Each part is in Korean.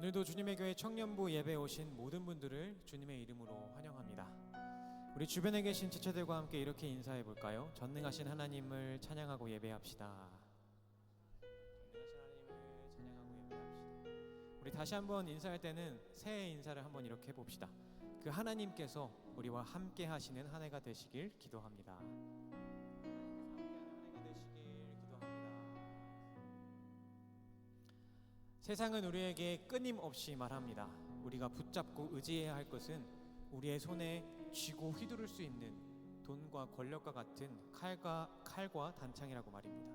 오늘도 주님의 교회 청년부 예배에 오신 모든 분들을 주님의 이름으로 환영합니다. 우리 주변에 계신 지체들과 함께 이렇게 인사해 볼까요? 전능하신 하나님을 찬양하고 예배합시다. 전능하신 하나님을 찬양하고 예배합시다. 우리 다시 한번 인사할 때는 새해 인사를 한번 이렇게 해봅시다. 그 하나님께서 우리와 함께 하시는 한 해가 되시길 기도합니다. 세상은 우리에게 끊임없이 말합니다. 우리가 붙잡고 의지해야 할 것은 우리의 손에 쥐고 휘두를 수 있는 돈과 권력과 같은 칼과 단창이라고 말입니다.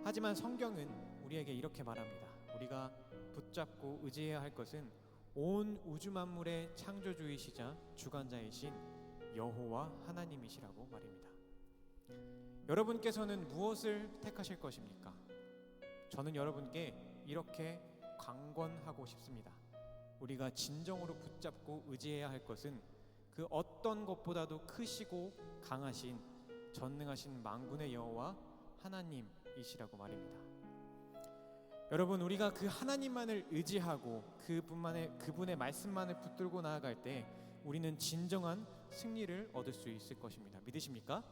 하지만 성경은 우리에게 이렇게 말합니다. 우리가 붙잡고 의지해야 할 것은 온 우주 만물의 창조주이시자 주관자이신 여호와 하나님이시라고 말입니다. 여러분께서는 무엇을 택하실 것입니까? 저는 여러분께 이렇게 강권하고 싶습니다. 우리가 진정으로 붙잡고 의지해야 할 것은 그 어떤 것보다도 크시고 강하신 전능하신 만군의 여호와 하나님이시라고 말입니다. 여러분, 우리가 그 하나님만을 의지하고 그분의 말씀만을 붙들고 나아갈 때 우리는 진정한 승리를 얻을 수 있을 것입니다. 믿으십니까?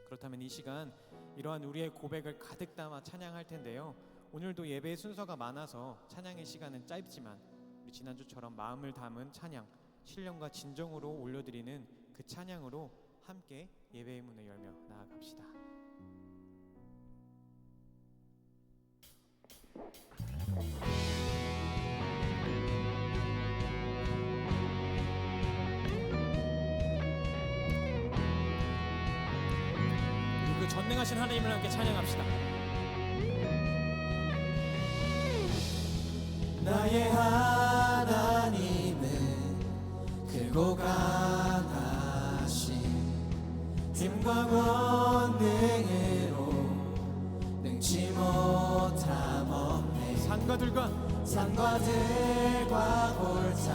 그렇다면 이 시간 이러한 우리의 고백을 가득 담아 찬양할 텐데요. 오늘도 예배의 순서가 많아서 찬양의 시간은 짧지만 우리 지난주처럼 마음을 담은 찬양, 신령과 진정으로 올려드리는 그 찬양으로 함께 예배의 문을 열며 나아갑시다. 우리 그 전능하신 하나님을 함께 찬양합시다. 나의 하나님은 크고 강하신 힘과 권능으로 능치 못함 없네. 산과들과 골짜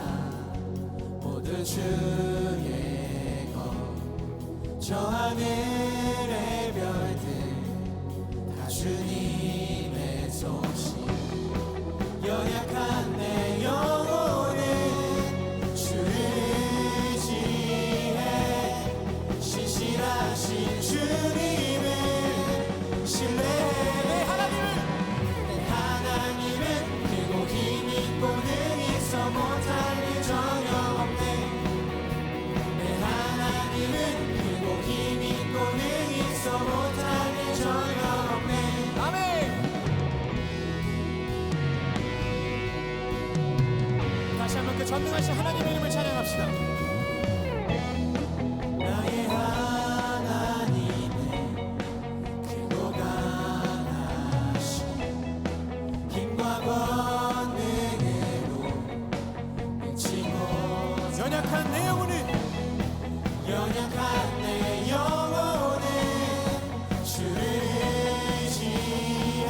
모두 주의 것, 저 하늘의 별들 다 주님의 솜씨. 연약한 내 영혼은 주를 의지해 신실하신 주님을 신뢰해. 내 하나님은 크고 힘있고 능히 있어 못할 일 전혀 없네. 내 하나님은 크고 힘있고 능히 있어 못할 일 전혀 없네. 아멘. 다시 한번 그 전능하신 하나님의 이름을 찬양합시다. 나의 하나님은 크고 강하신 힘과 권능으로 능치 못함. 연약한 내 영혼은 주를 의지해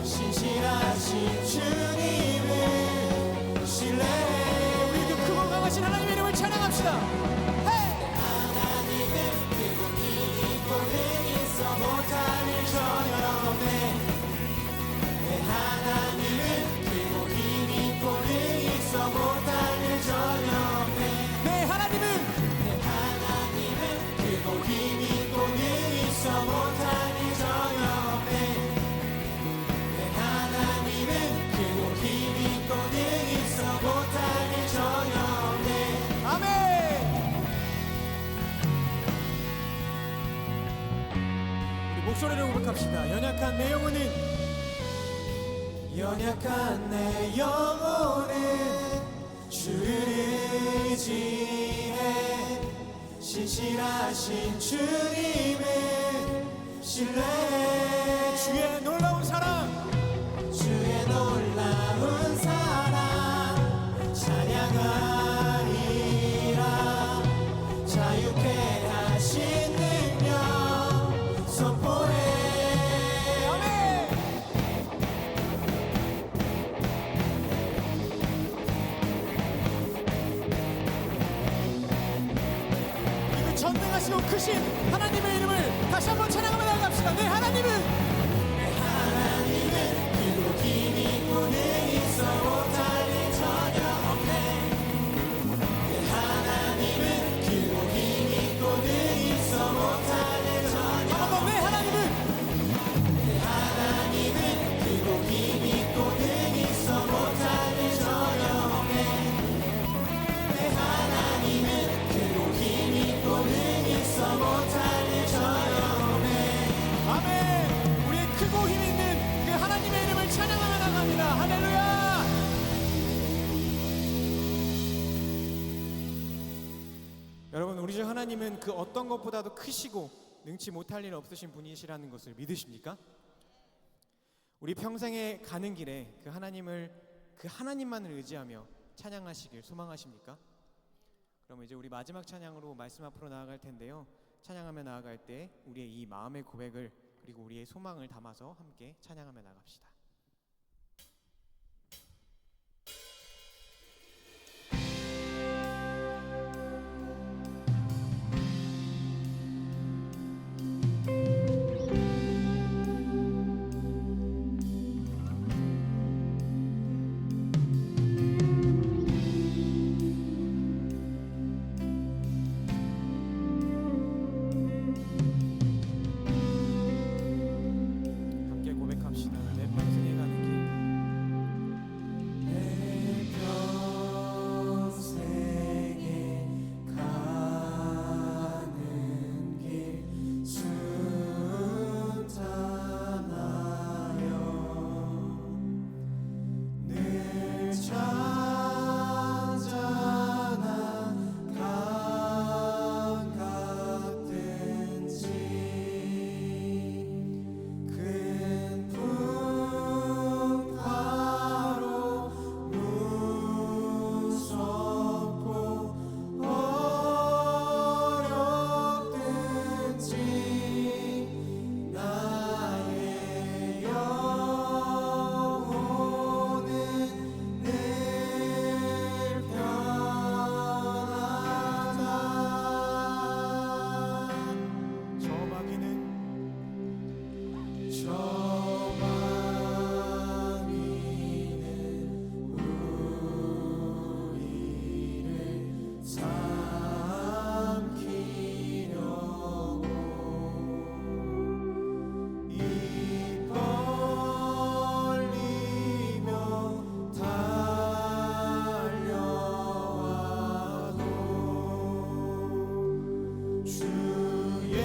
신실하신 주님을 신뢰해. 우리 그 크고 강하신 하나님의 이름을 찬양합시다. 하나님은 크고 힘있고 능히 있어 못할 일 전혀 없네. 내 하나님은 크고 힘있고 능히 있어 못할 일 전혀 없네. 내 하나님은 크고 힘있고 능히 있어 못할 일 전혀 없네. 내 하나님은 크고 힘있고 능히 있어 못할 일 전혀 없네. 아멘. 우리 목소리를 고백합시다. 연약한 내 영혼은 주를 의지해 신실하신 주님을 신뢰해. 주의 놀라운 사랑 찬양하리라. 자유케 하신 능력 선포해. 아멘. 그 전능하시고 크신 하나님의 이름을 다시 한번 찬양하며 나아갑시다. 내 하나님은 크고 힘있고 능히 우리 주 하나님은 그 어떤 것보다도 크시고 능치 못할 일 없으신 분이시라는 것을 믿으십니까? 우리 평생에 가는 길에 그 하나님만을 의지하며 찬양하시길 소망하십니까? 그럼 이제 우리 마지막 찬양으로 말씀 앞으로 나아갈 텐데요. 찬양하며 나아갈 때 우리의 이 마음의 고백을 그리고 우리의 소망을 담아서 함께 찬양하며 나갑시다. 함께 고백합시다. 내 평생에 가는 길. 내 평생에 가는 길 순탄하여 늘 잔잔한 강 같든지 큰 풍파로 무섭고 어렵든지 나의 영혼은 늘 편하다. 저 마귀는 저 마귀는 우리를 삼키려고 입 벌리며 달려와도 주 예수는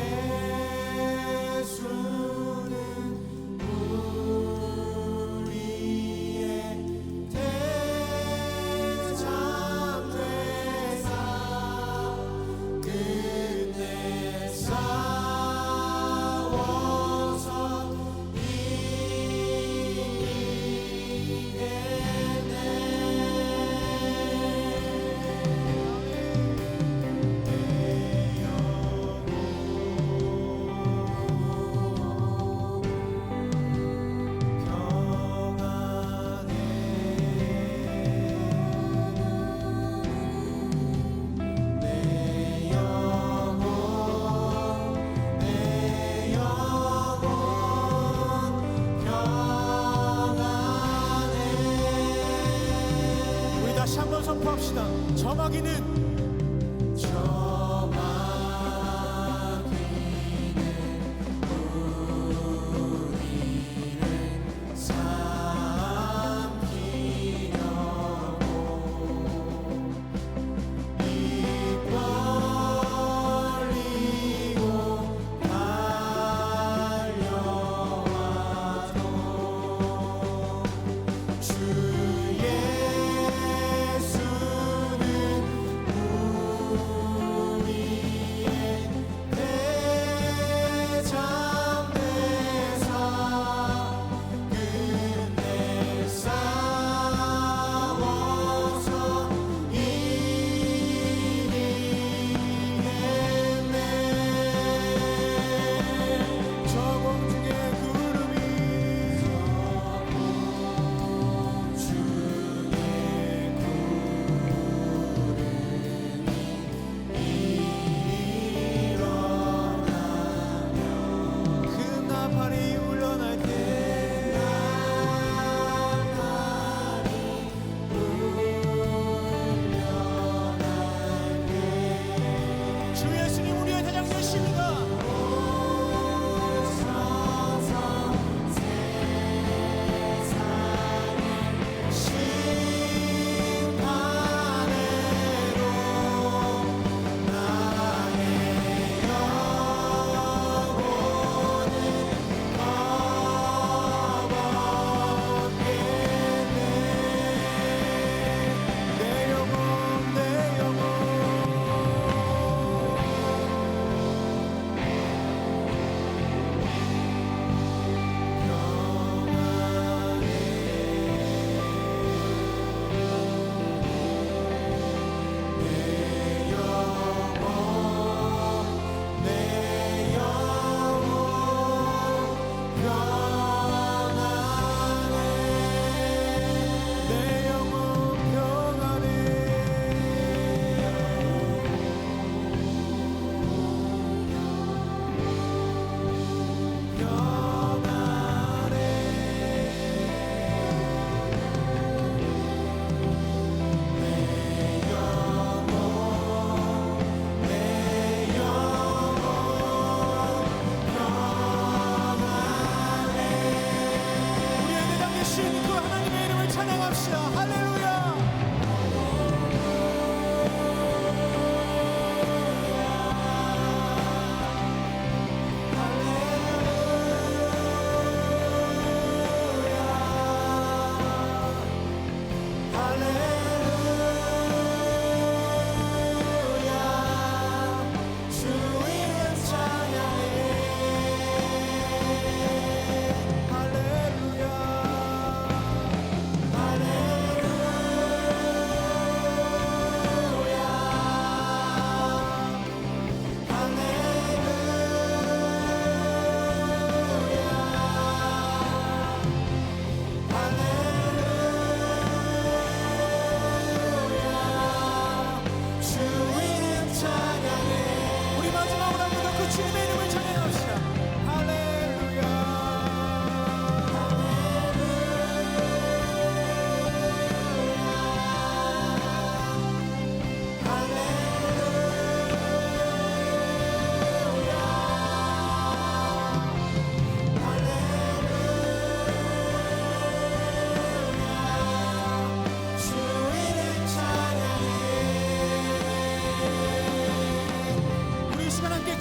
우리의 대장 되사 끝내 싸워서 내 영혼 평안해. 우리 다시 한번 선포합시다. 저 마귀는 저 마귀는 우리를 삼키려고 입 벌리고 달려와도 주 예수는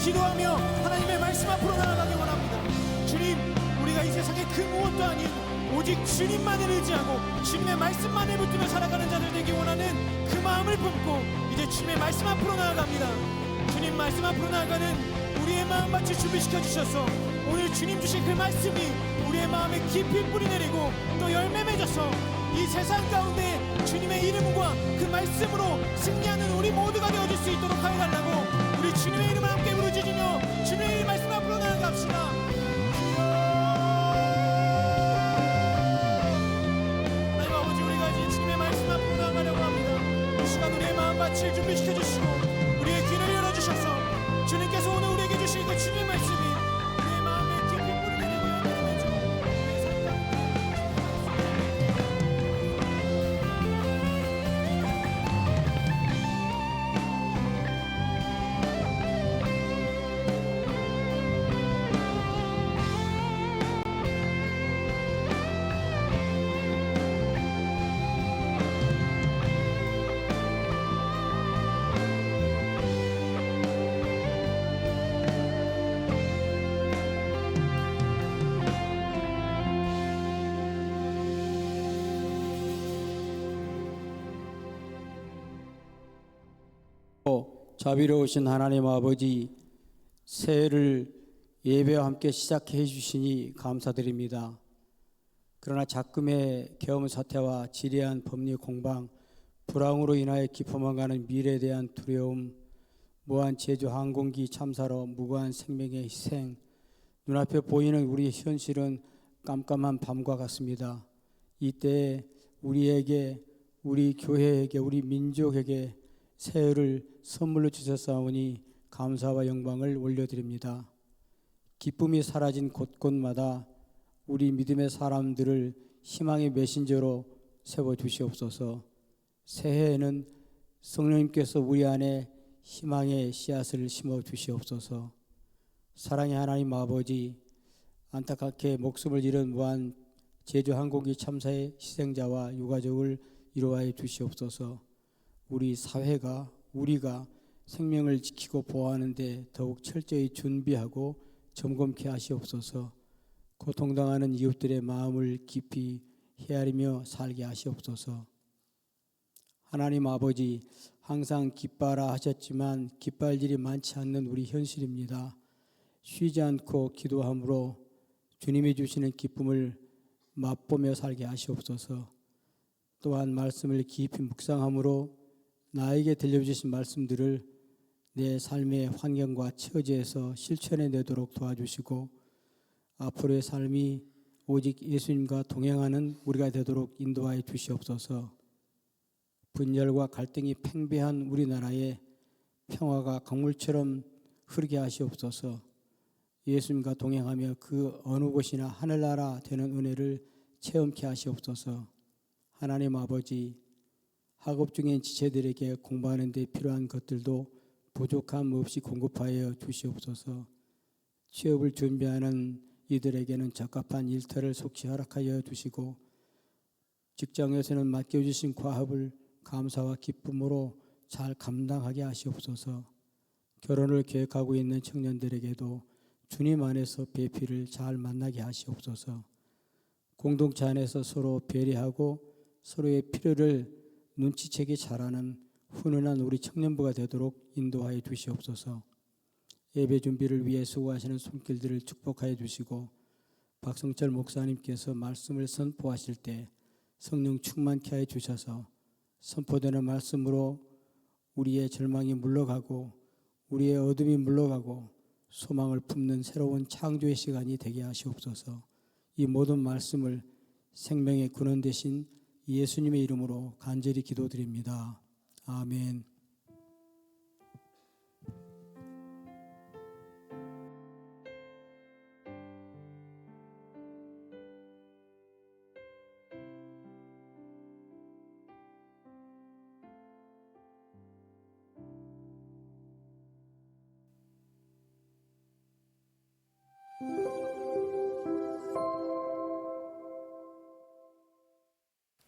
기도하며 하나님의 말씀 앞으로 나아가기 원합니다. 주님, 우리가 이 세상에 그 무엇도 아닌 오직 주님만을 의지하고 주님의 말씀만을 붙들며 살아가는 자들 되기 원하는 그 마음을 품고 이제 주님의 말씀 앞으로 나아갑니다. 주님 말씀 앞으로 나아가는 우리의 마음밭을 준비시켜 주셔서 오늘 주님 주신 그 말씀이 우리의 마음에 깊이 뿌리 내리고 또 열매 맺어서 이 세상 가운데 주님의 이름과 그 말씀으로 승리하는 우리 모두가 되어줄 수 있도록 하여 달라고 우리 주님의 이름을 함께 부르짖으며 주님의 말씀 앞으로 나아갑시다. 하나님 아버지, 우리가 이제 주님의 말씀 앞으로 나아가려고 합니다. 이 시간 우리의 마음밭을 준비시켜 주시고 우리의 귀를 열어주셔서 주님께서 오늘 우리에게 주신 그 주님의 말씀이 우리의 마음에 깊이 뿌리 내리고 열매 맺어 우리의 삶 자비로우신 하나님 아버지, 새해를 예배와 함께 시작해 주시니 감사드립니다. 그러나 작금의 계엄 사태와 지리한 법리 공방, 불황으로 인하여 깊어만가는 미래에 대한 두려움, 무한 제주 항공기 참사로 무고한 생명의 희생, 눈앞에 보이는 우리의 현실은 깜깜한 밤과 같습니다. 이때 우리에게, 우리 교회에게, 우리 민족에게 새해를 선물로 주셨사오니 감사와 영광을 올려드립니다. 기쁨이 사라진 곳곳마다 우리 믿음의 사람들을 희망의 메신저로 세워주시옵소서. 새해에는 성령님께서 우리 안에 희망의 씨앗을 심어주시옵소서. 사랑의 하나님 아버지, 안타깝게 목숨을 잃은 무한 제주 항공기 참사의 희생자와 유가족을 위로하여 주시옵소서. 우리 사회가, 우리가 생명을 지키고 보호하는데 더욱 철저히 준비하고 점검케 하시옵소서. 고통당하는 이웃들의 마음을 깊이 헤아리며 살게 하시옵소서. 하나님 아버지, 항상 기뻐하라 하셨지만 기뻐할 일이 많지 않는 우리 현실입니다. 쉬지 않고 기도함으로 주님이 주시는 기쁨을 맛보며 살게 하시옵소서. 또한 말씀을 깊이 묵상함으로 나에게 들려주신 말씀들을 내 삶의 환경과 처지에서 실천해 내도록 도와주시고 앞으로의 삶이 오직 예수님과 동행하는 우리가 되도록 인도하여 주시옵소서. 분열과 갈등이 팽배한 우리나라에 평화가 강물처럼 흐르게 하시옵소서. 예수님과 동행하며 그 어느 곳이나 하늘나라 되는 은혜를 체험케 하시옵소서. 하나님 아버지, 학업 중인 지체들에게 공부하는 데 필요한 것들도 부족함 없이 공급하여 주시옵소서. 취업을 준비하는 이들에게는 적합한 일터를 속히 허락하여 주시고 직장에서는 맡겨주신 과업을 감사와 기쁨으로 잘 감당하게 하시옵소서. 결혼을 계획하고 있는 청년들에게도 주님 안에서 배필을 잘 만나게 하시옵소서. 공동체 안에서 서로 배려하고 서로의 필요를 눈치채기 잘하는 훈훈한 우리 청년부가 되도록 인도하여 주시옵소서. 예배 준비를 위해 수고하시는 손길들을 축복하여 주시고 박성철 목사님께서 말씀을 선포하실 때 성령 충만케 하여 주셔서 선포되는 말씀으로 우리의 절망이 물러가고 우리의 어둠이 물러가고 소망을 품는 새로운 창조의 시간이 되게 하시옵소서. 이 모든 말씀을 생명의 근원 되신 예수님의 이름으로 간절히 기도드립니다. 아멘.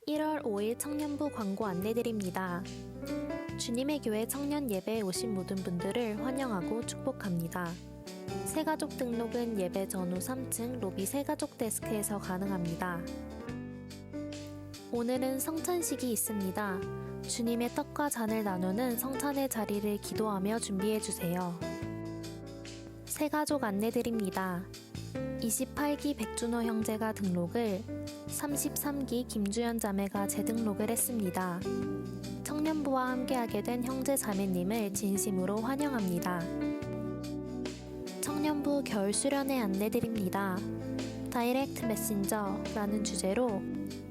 (1월 5일) 청년부 광고 안내드립니다. 주님의 교회 청년 예배에 오신 모든 분들을 환영하고 축복합니다. 새가족 등록은 예배 전후 3층 로비 새가족 데스크에서 가능합니다. 오늘은 성찬식이 있습니다. 주님의 떡과 잔을 나누는 성찬의 자리를 기도하며 준비해주세요. 새가족 안내드립니다. 28기 백준호 형제가 등록을, 33기 김주연 자매가 재등록을 했습니다. 청년부와 함께하게 된 형제 자매님을 진심으로 환영합니다. 청년부 겨울 수련회 안내드립니다. 다이렉트 메신저라는 주제로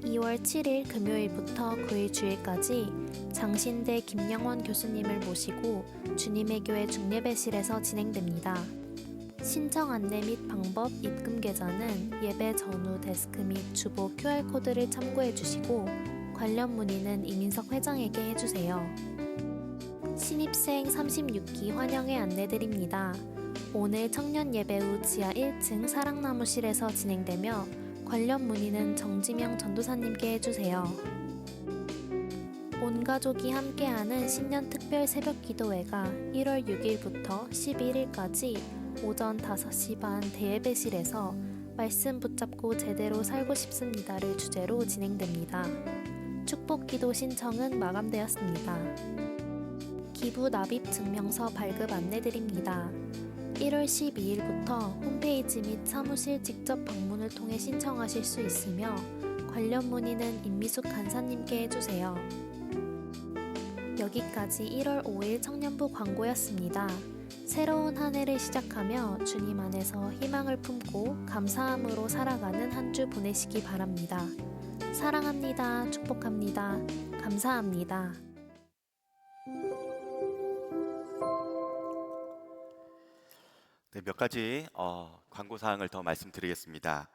2월 7일 금요일부터 9일 주일까지 장신대 김영원 교수님을 모시고 주님의 교회 중예배실에서 진행됩니다. 신청 안내 및 방법, 입금 계좌는 예배 전후 데스크 및 주보 QR코드를 참고해 주시고 관련 문의는 이민석 회장에게 해주세요. 신입생 36기 환영회 안내드립니다. 오늘 청년 예배 후 지하 1층 사랑나무실에서 진행되며 관련 문의는 정지명 전도사님께 해주세요. 온 가족이 함께하는 신년 특별 새벽 기도회가 1월 6일부터 11일까지 오전 5시 반 대예배실에서 말씀 붙잡고 제대로 살고 싶습니다를 주제로 진행됩니다. 축복 기도 신청은 마감되었습니다. 기부 납입 증명서 발급 안내드립니다. 1월 12일부터 홈페이지 및 사무실 직접 방문을 통해 신청하실 수 있으며 관련 문의는 임미숙 간사님께 해주세요. 여기까지 1월 5일 청년부 광고였습니다. 새로운 한 해를 시작하며 주님 안에서 희망을 품고 감사함으로 살아가는 한 주 보내시기 바랍니다. 사랑합니다. 축복합니다. 감사합니다. 네, 몇 가지 광고 사항을 더 말씀드리겠습니다.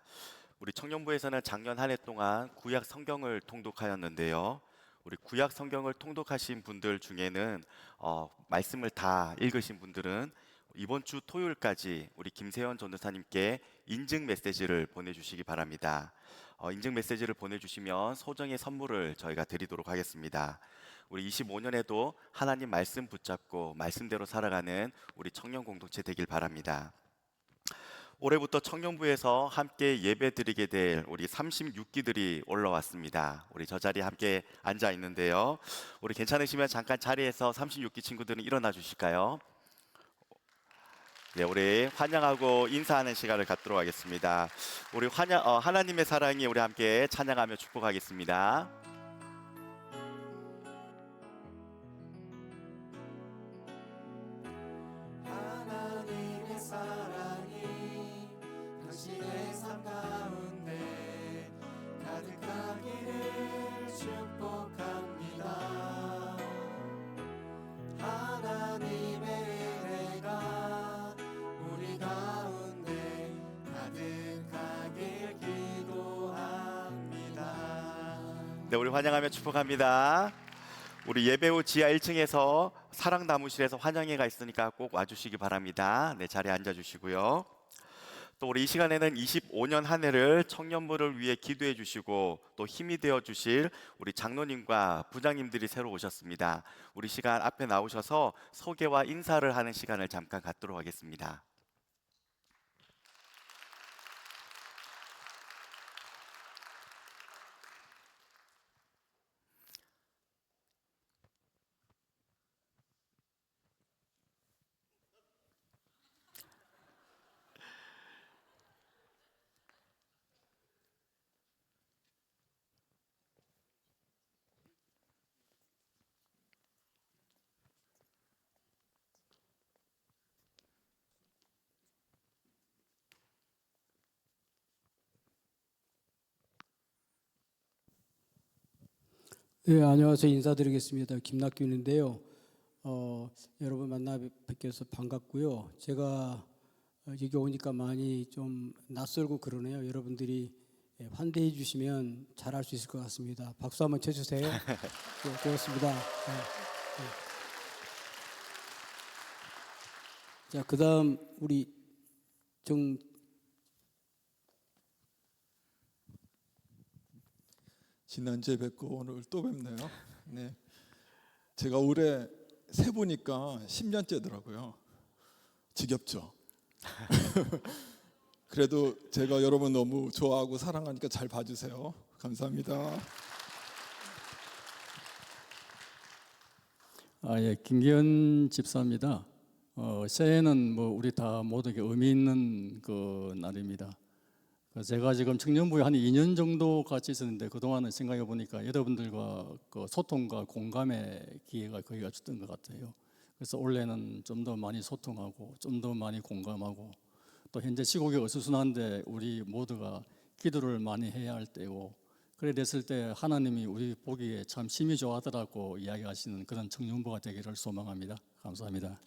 우리 청년부에서는 작년 한 해 동안 구약 성경을 통독하였는데요. 우리 구약 성경을 통독하신 분들 중에는 말씀을 다 읽으신 분들은 이번 주 토요일까지 우리 김세현 전도사님께 인증 메시지를 보내주시기 바랍니다. 인증 메시지를 보내주시면 소정의 선물을 저희가 드리도록 하겠습니다. 우리 25년에도 하나님 말씀 붙잡고 말씀대로 살아가는 우리 청년 공동체 되길 바랍니다. 올해부터 청년부에서 함께 예배드리게 될 우리 36기들이 올라왔습니다. 우리 저 자리에 함께 앉아 있는데요. 우리 괜찮으시면 잠깐 자리에서 36기 친구들은 일어나 주실까요? 네, 우리 환영하고 인사하는 시간을 갖도록 하겠습니다. 우리 하나님의 사랑이 우리 함께 찬양하며 축복하겠습니다. 하나님의 사랑이 당신의 삶 가운데 가득하기를 축복합니다. 하나님의 은혜가 우리 가운데 가득하길 기도합니다. 네, 우리 환영하며 축복합니다. 우리 예배 후 지하 1층에서 사랑나무실에서 환영회가 있으니까 꼭 와주시기 바랍니다. 네, 자리에 앉아주시고요. 또 우리 이 시간에는 25년 한 해를 청년부를 위해 기도해 주시고 또 힘이 되어 주실 우리 장로님과 부장님들이 새로 오셨습니다. 우리 시간 앞에 나오셔서 소개와 인사를 하는 시간을 잠깐 갖도록 하겠습니다. 네, 안녕하세요. 인사드리겠습니다. 김낙균인데요. 여러분 만나 뵙게서 반갑고요. 제가 여기 오니까 많이 좀 낯설고 그러네요. 여러분들이 환대해 주시면 잘할 수 있을 것 같습니다. 박수 한번 쳐주세요. 네, 고맙습니다. 자, 그다음 우리 지난주에 뵙고 오늘 또 뵙네요. 네. 제가 올해 세 보니까 10년째더라고요. 지겹죠. 그래도 제가 여러분 너무 좋아하고 사랑하니까 잘 봐주세요. 감사합니다. 예, 김기현 집사입니다. 새해는 뭐 우리 다 모두에게 의미 있는 그 날입니다. 제가 지금 청년부에 한 2년 정도 같이 있었는데 그동안은 생각해 보니까 여러분들과 그 소통과 공감의 기회가 거의 없었던 것 같아요. 그래서 올해는 좀 더 많이 소통하고 좀 더 많이 공감하고 또 현재 시국이 어수선한데 우리 모두가 기도를 많이 해야 할 때고 그래 됐을 때 하나님이 우리 보기에 참 심히 좋아하더라고 이야기하시는 그런 청년부가 되기를 소망합니다. 감사합니다.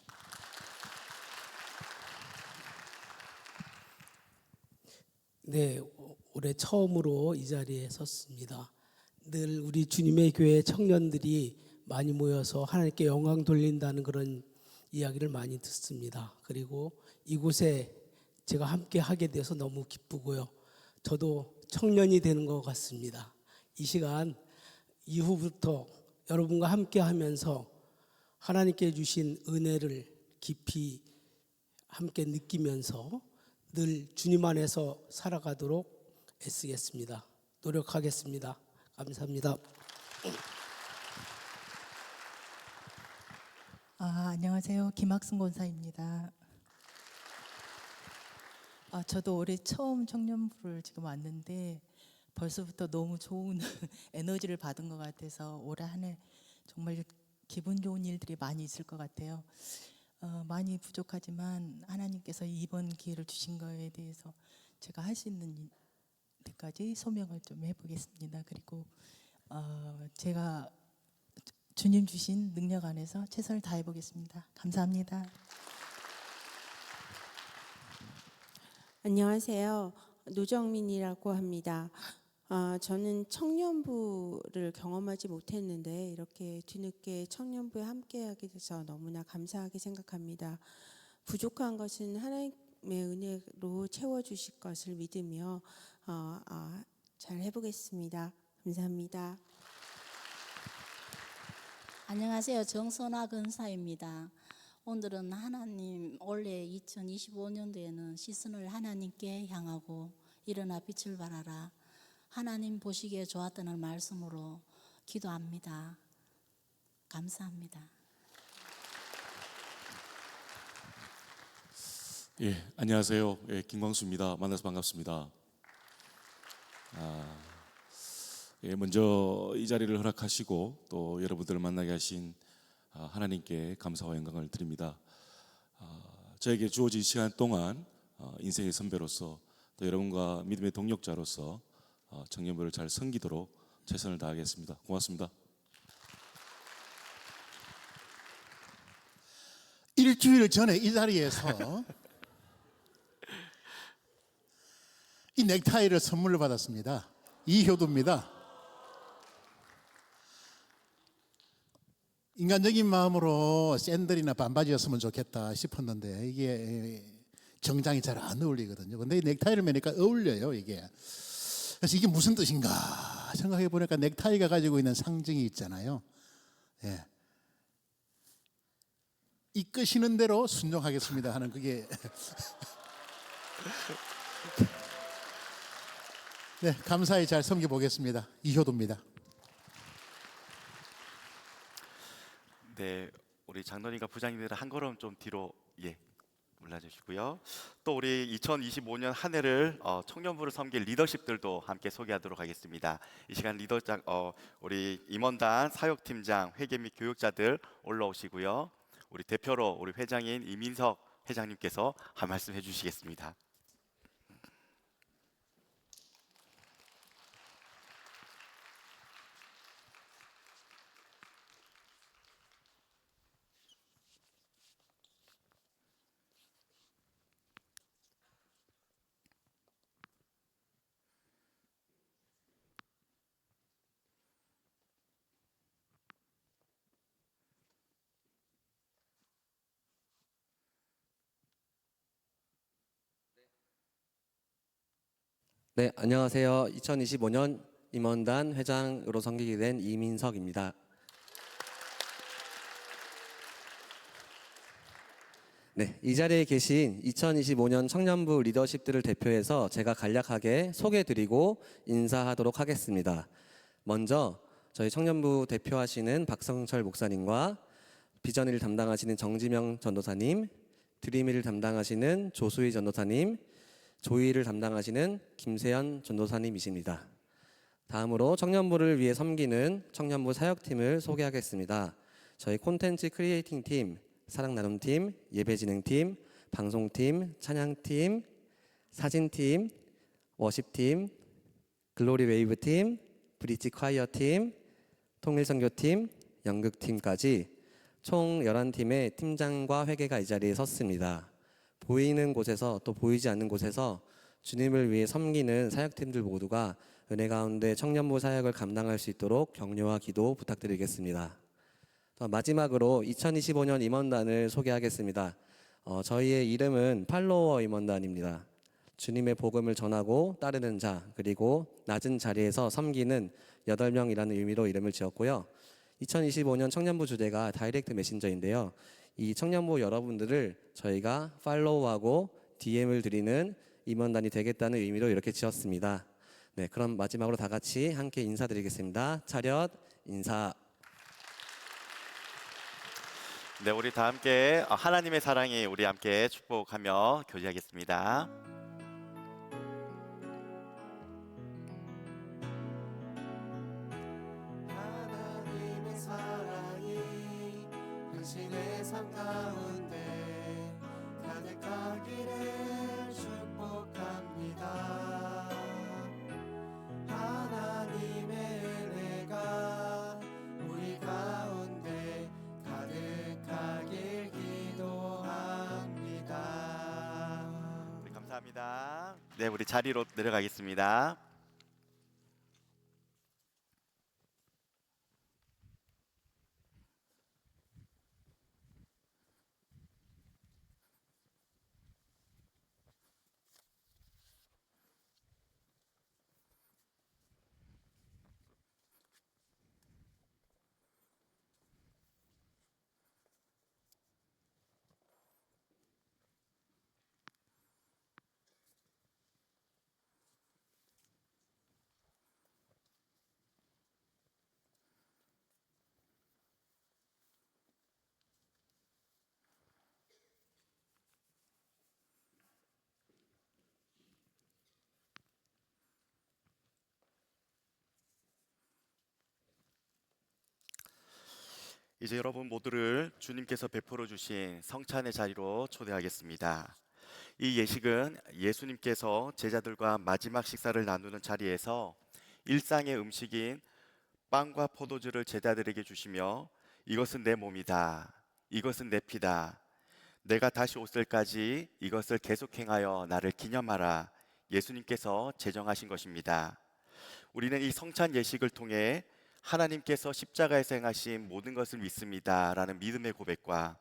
네, 올해 처음으로 이 자리에 섰습니다. 늘 우리 주님의 교회 청년들이 많이 모여서 하나님께 영광 돌린다는 그런 이야기를 많이 듣습니다. 그리고 이곳에 제가 함께 하게 돼서 너무 기쁘고요. 저도 청년이 되는 것 같습니다. 이 시간 이후부터 여러분과 함께 하면서 하나님께 주신 은혜를 깊이 함께 느끼면서 늘 주님 안에서 살아가도록 애쓰겠습니다. 노력하겠습니다. 감사합니다. 안녕하세요. 김학승 권사입니다. 저도 올해 처음 청년부를 지금 왔는데 벌써부터 너무 좋은 에너지를 받은 것 같아서 올해 한 해 정말 기분 좋은 일들이 많이 있을 것 같아요. 많이 부족하지만 하나님께서 이번 기회를 주신 거에 대해서 제가 할 수 있는 데까지 소명을 좀 해보겠습니다. 그리고 제가 주님 주신 능력 안에서 최선을 다해 보겠습니다. 감사합니다. 안녕하세요. 노정민이라고 합니다. 저는 청년부를 경험하지 못했는데 이렇게 뒤늦게 청년부에 함께하게 돼서 너무나 감사하게 생각합니다. 부족한 것은 하나님의 은혜로 채워주실 것을 믿으며 잘 해보겠습니다. 감사합니다. 안녕하세요. 정선화 근사입니다. 오늘은 하나님 올해 2025년도에는 시선을 하나님께 향하고 일어나 빛을 발하라. 하나님 보시기에 좋았다는 말씀으로 기도합니다. 감사합니다. 예, 안녕하세요. 예, 김광수입니다. 만나서 반갑습니다. 예, 먼저 이 자리를 허락하시고 또 여러분들을 만나게 하신 하나님께 감사와 영광을 드립니다. 저에게 주어진 시간 동안 인생의 선배로서 또 여러분과 믿음의 동력자로서 청년부를 잘 섬기도록 최선을 다하겠습니다. 고맙습니다. 일주일 전에 이 자리에서 이 넥타이를 선물로 받았습니다. 이효도입니다. 인간적인 마음으로 샌들이나 반바지였으면 좋겠다 싶었는데 이게 정장이 잘 안 어울리거든요. 근데 이 넥타이를 매니까 어울려요, 이게. 그래서 이게 무슨 뜻인가 생각해 보니까 넥타이가 가지고 있는 상징이 있잖아요. 예. 이끄시는 대로 순종하겠습니다 하는 그게 네, 감사히 잘 섬겨 보겠습니다. 이효도입니다. 네, 우리 장로님과 부장님들은 한 걸음 좀 뒤로 올라주시고요. 또 우리 2025년 한 해를 청년부를 섬길 리더십들도 함께 소개하도록 하겠습니다. 이 시간 리더장 우리 임원단 사역팀장 회계 및 교육자들 올라오시고요. 우리 대표로 우리 회장인 이민석 회장님께서 한 말씀 해주시겠습니다. 네, 안녕하세요. 2025년 임원단 회장으로 섬기게 된 이민석입니다. 네, 이 자리에 계신 2025년 청년부 리더십들을 대표해서 제가 간략하게 소개해드리고 인사하도록 하겠습니다. 먼저 저희 청년부 대표하시는 박성철 목사님과 비전을 담당하시는 정지명 전도사님, 드림을 담당하시는 조수희 전도사님, 조의를 담당하시는 김세연 전도사님이십니다. 다음으로 청년부를 위해 섬기는 청년부 사역팀을 소개하겠습니다. 저희 콘텐츠 크리에이팅 팀, 사랑나눔팀, 예배진행팀, 방송팀, 찬양팀, 사진팀, 워십팀, 글로리 웨이브팀, 브릿지 콰이어팀, 통일선교팀, 연극팀까지 총 11팀의 팀장과 회계가 이 자리에 섰습니다. 보이는 곳에서 또 보이지 않는 곳에서 주님을 위해 섬기는 사역팀들 모두가 은혜 가운데 청년부 사역을 감당할 수 있도록 격려와 기도 부탁드리겠습니다. 마지막으로 2025년 임원단을 소개하겠습니다. 저희의 이름은 팔로워 임원단입니다. 주님의 복음을 전하고 따르는 자, 그리고 낮은 자리에서 섬기는 8명이라는 의미로 이름을 지었고요. 2025년 청년부 주제가 다이렉트 메신저인데요. 이 청년부 여러분들을 저희가 팔로우하고 DM을 드리는 임원단이 되겠다는 의미로 이렇게 지었습니다. 네, 그럼 마지막으로 다 같이 함께 인사드리겠습니다. 차렷 인사. 네, 우리 다 함께 하나님의 사랑이 우리 함께 축복하며 교제하겠습니다. 하나님의 사랑이 당신의 삶 가운데 가득하기를 축복합니다. 하나님의 은혜가 우리 가운데 가득하길 기도합니다. 네, 감사합니다. 네, 우리 자리로 내려가겠습니다. 이제 여러분 모두를 주님께서 베풀어 주신 성찬의 자리로 초대하겠습니다. 이 예식은 예수님께서 제자들과 마지막 식사를 나누는 자리에서 일상의 음식인 빵과 포도주를 제자들에게 주시며 이것은 내 몸이다, 이것은 내 피다, 내가 다시 올 때까지 이것을 계속 행하여 나를 기념하라, 예수님께서 제정하신 것입니다. 우리는 이 성찬 예식을 통해 하나님께서 십자가에서 행하신 모든 것을 믿습니다 라는 믿음의 고백과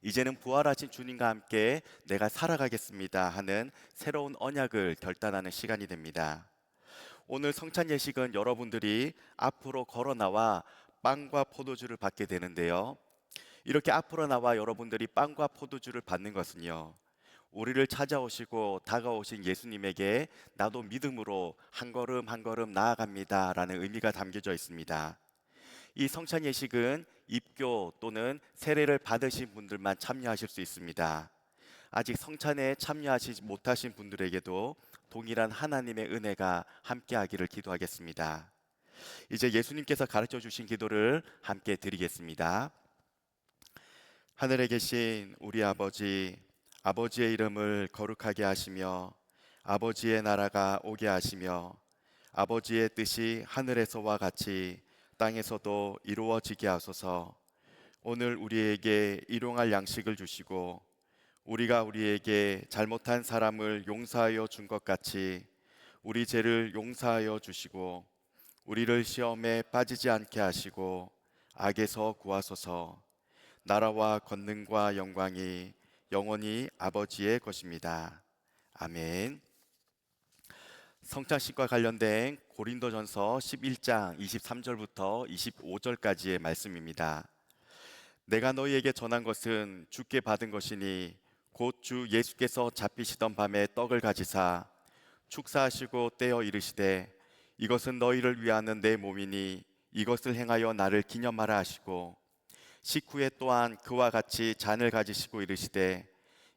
이제는 부활하신 주님과 함께 내가 살아가겠습니다 하는 새로운 언약을 결단하는 시간이 됩니다. 오늘 성찬 예식은 여러분들이 앞으로 걸어 나와 빵과 포도주를 받게 되는데요. 이렇게 앞으로 나와 여러분들이 빵과 포도주를 받는 것은요, 우리를 찾아오시고 다가오신 예수님에게 나도 믿음으로 한 걸음 한 걸음 나아갑니다 라는 의미가 담겨져 있습니다. 이 성찬 예식은 입교 또는 세례를 받으신 분들만 참여하실 수 있습니다. 아직 성찬에 참여하지 못하신 분들에게도 동일한 하나님의 은혜가 함께하기를 기도하겠습니다. 이제 예수님께서 가르쳐 주신 기도를 함께 드리겠습니다. 하늘에 계신 우리 아버지, 아버지의 이름을 거룩하게 하시며 아버지의 나라가 오게 하시며 아버지의 뜻이 하늘에서와 같이 땅에서도 이루어지게 하소서. 오늘 우리에게 일용할 양식을 주시고 우리가 우리에게 잘못한 사람을 용서하여 준 것 같이 우리 죄를 용서하여 주시고 우리를 시험에 빠지지 않게 하시고 악에서 구하소서. 나라와 권능과 영광이 영원히 아버지의 것입니다. 아멘. 성찬식과 관련된 고린도전서 11장 23절부터 25절까지의 말씀입니다. 내가 너희에게 전한 것은 주께 받은 것이니 곧 주 예수께서 잡히시던 밤에 떡을 가지사 축사하시고 떼어 이르시되 이것은 너희를 위하는 내 몸이니 이것을 행하여 나를 기념하라 하시고 식후에 또한 그와 같이 잔을 가지시고 이르시되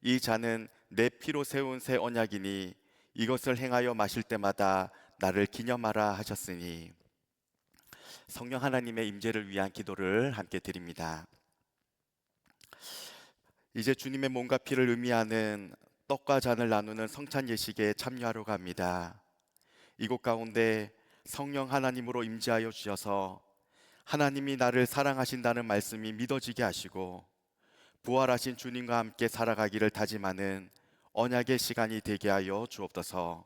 이 잔은 내 피로 세운 새 언약이니 이것을 행하여 마실 때마다 나를 기념하라 하셨으니. 성령 하나님의 임재를 위한 기도를 함께 드립니다. 이제 주님의 몸과 피를 의미하는 떡과 잔을 나누는 성찬 예식에 참여하려고 합니다. 이곳 가운데 성령 하나님으로 임재하여 주셔서 하나님이 나를 사랑하신다는 말씀이 믿어지게 하시고 부활하신 주님과 함께 살아가기를 다짐하는 언약의 시간이 되게 하여 주옵소서.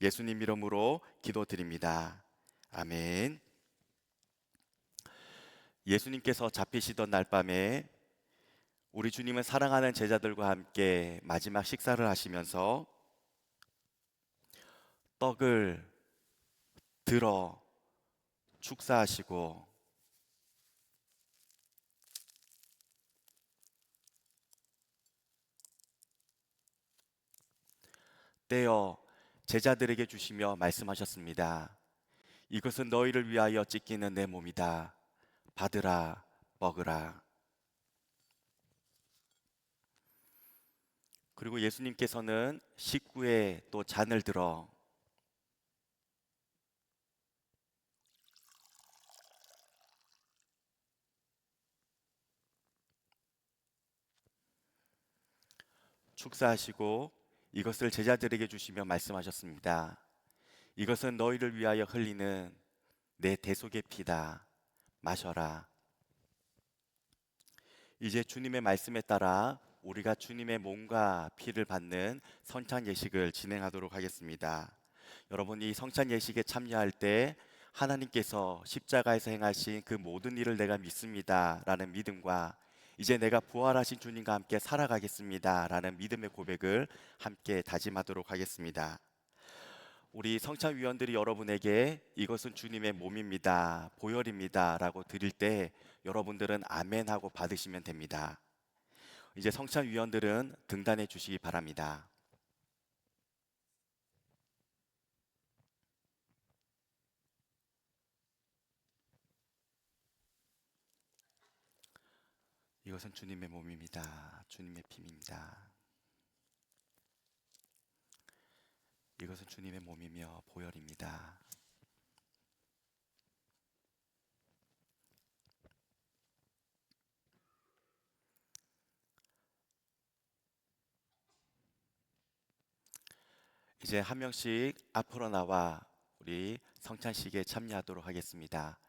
예수님 이름으로 기도드립니다. 아멘. 예수님께서 잡히시던 날 밤에 우리 주님은 사랑하는 제자들과 함께 마지막 식사를 하시면서 떡을 들어 축사하시고 떼어 제자들에게 주시며 말씀하셨습니다. 이것은 너희를 위하여 찢기는 내 몸이다. 받으라, 먹으라. 그리고 예수님께서는 식구에 또 잔을 들어 축사하시고 이것을 제자들에게 주시며 말씀하셨습니다. 이것은 너희를 위하여 흘리는 내 대속의 피다. 마셔라. 이제 주님의 말씀에 따라 우리가 주님의 몸과 피를 받는 성찬 예식을 진행하도록 하겠습니다. 여러분, 이 성찬 예식에 참여할 때 하나님께서 십자가에서 행하신 그 모든 일을 내가 믿습니다 라는 믿음과 이제 내가 부활하신 주님과 함께 살아가겠습니다 라는 믿음의 고백을 함께 다짐하도록 하겠습니다. 우리 성찬위원들이 여러분에게 이것은 주님의 몸입니다, 보혈입니다 라고 드릴 때 여러분들은 아멘 하고 받으시면 됩니다. 이제 성찬위원들은 등단해 주시기 바랍니다. 이것은 주님의 몸입니다. 주님의 피입니다. 이것은 주님의 몸이며 보혈입니다. 이제 한 명씩 앞으로 나와 우리 성찬식에 참여하도록 하겠습니다.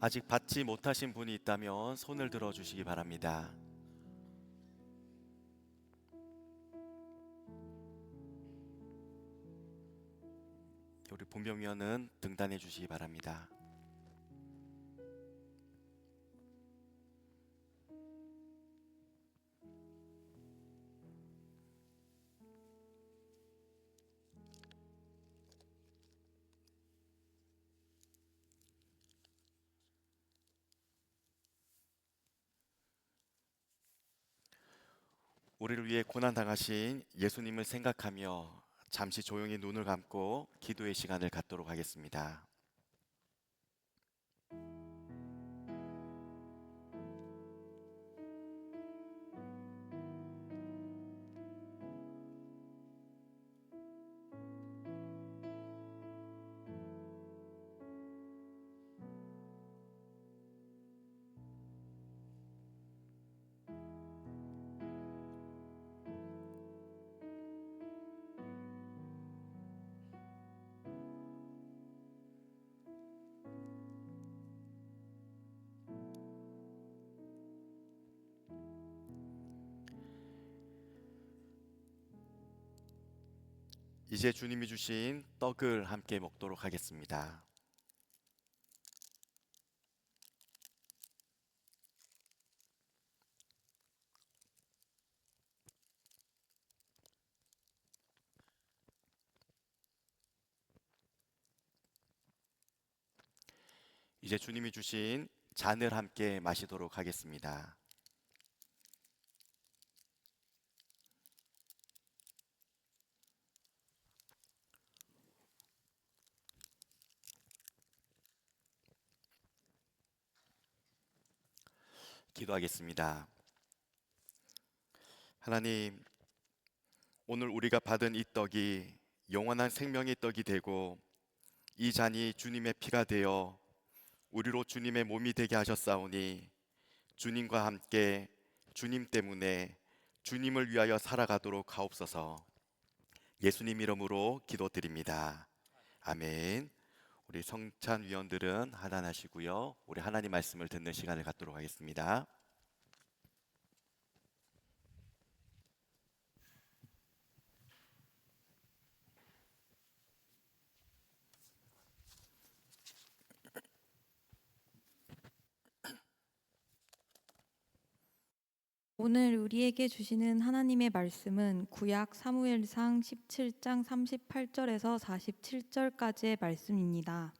아직 받지 못하신 분이 있다면 손을 들어 주시기 바랍니다. 우리 본병위원은 등단해 주시기 바랍니다. 우리를 위해 고난 당하신 예수님을 생각하며 잠시 조용히 눈을 감고 기도의 시간을 갖도록 하겠습니다. 이제 주님이 주신 떡을 함께 먹도록 하겠습니다. 이제 주님이 주신 잔을 함께 마시도록 하겠습니다. 기도하겠습니다. 하나님, 오늘 우리가 받은 이 떡이 영원한 생명의 떡이 되고 이 잔이 주님의 피가 되어 우리로 주님의 몸이 되게 하셨사오니 주님과 함께 주님 때문에 주님을 위하여 살아가도록 하옵소서. 예수님 이름으로 기도드립니다. 아멘. 우리 성찬 위원들은 하단하시고요. 우리 하나님 말씀을 듣는 시간을 갖도록 하겠습니다. 오늘 우리에게 주시는 하나님의 말씀은 구약 사무엘상 17장 38절에서 47절까지의 말씀입니다.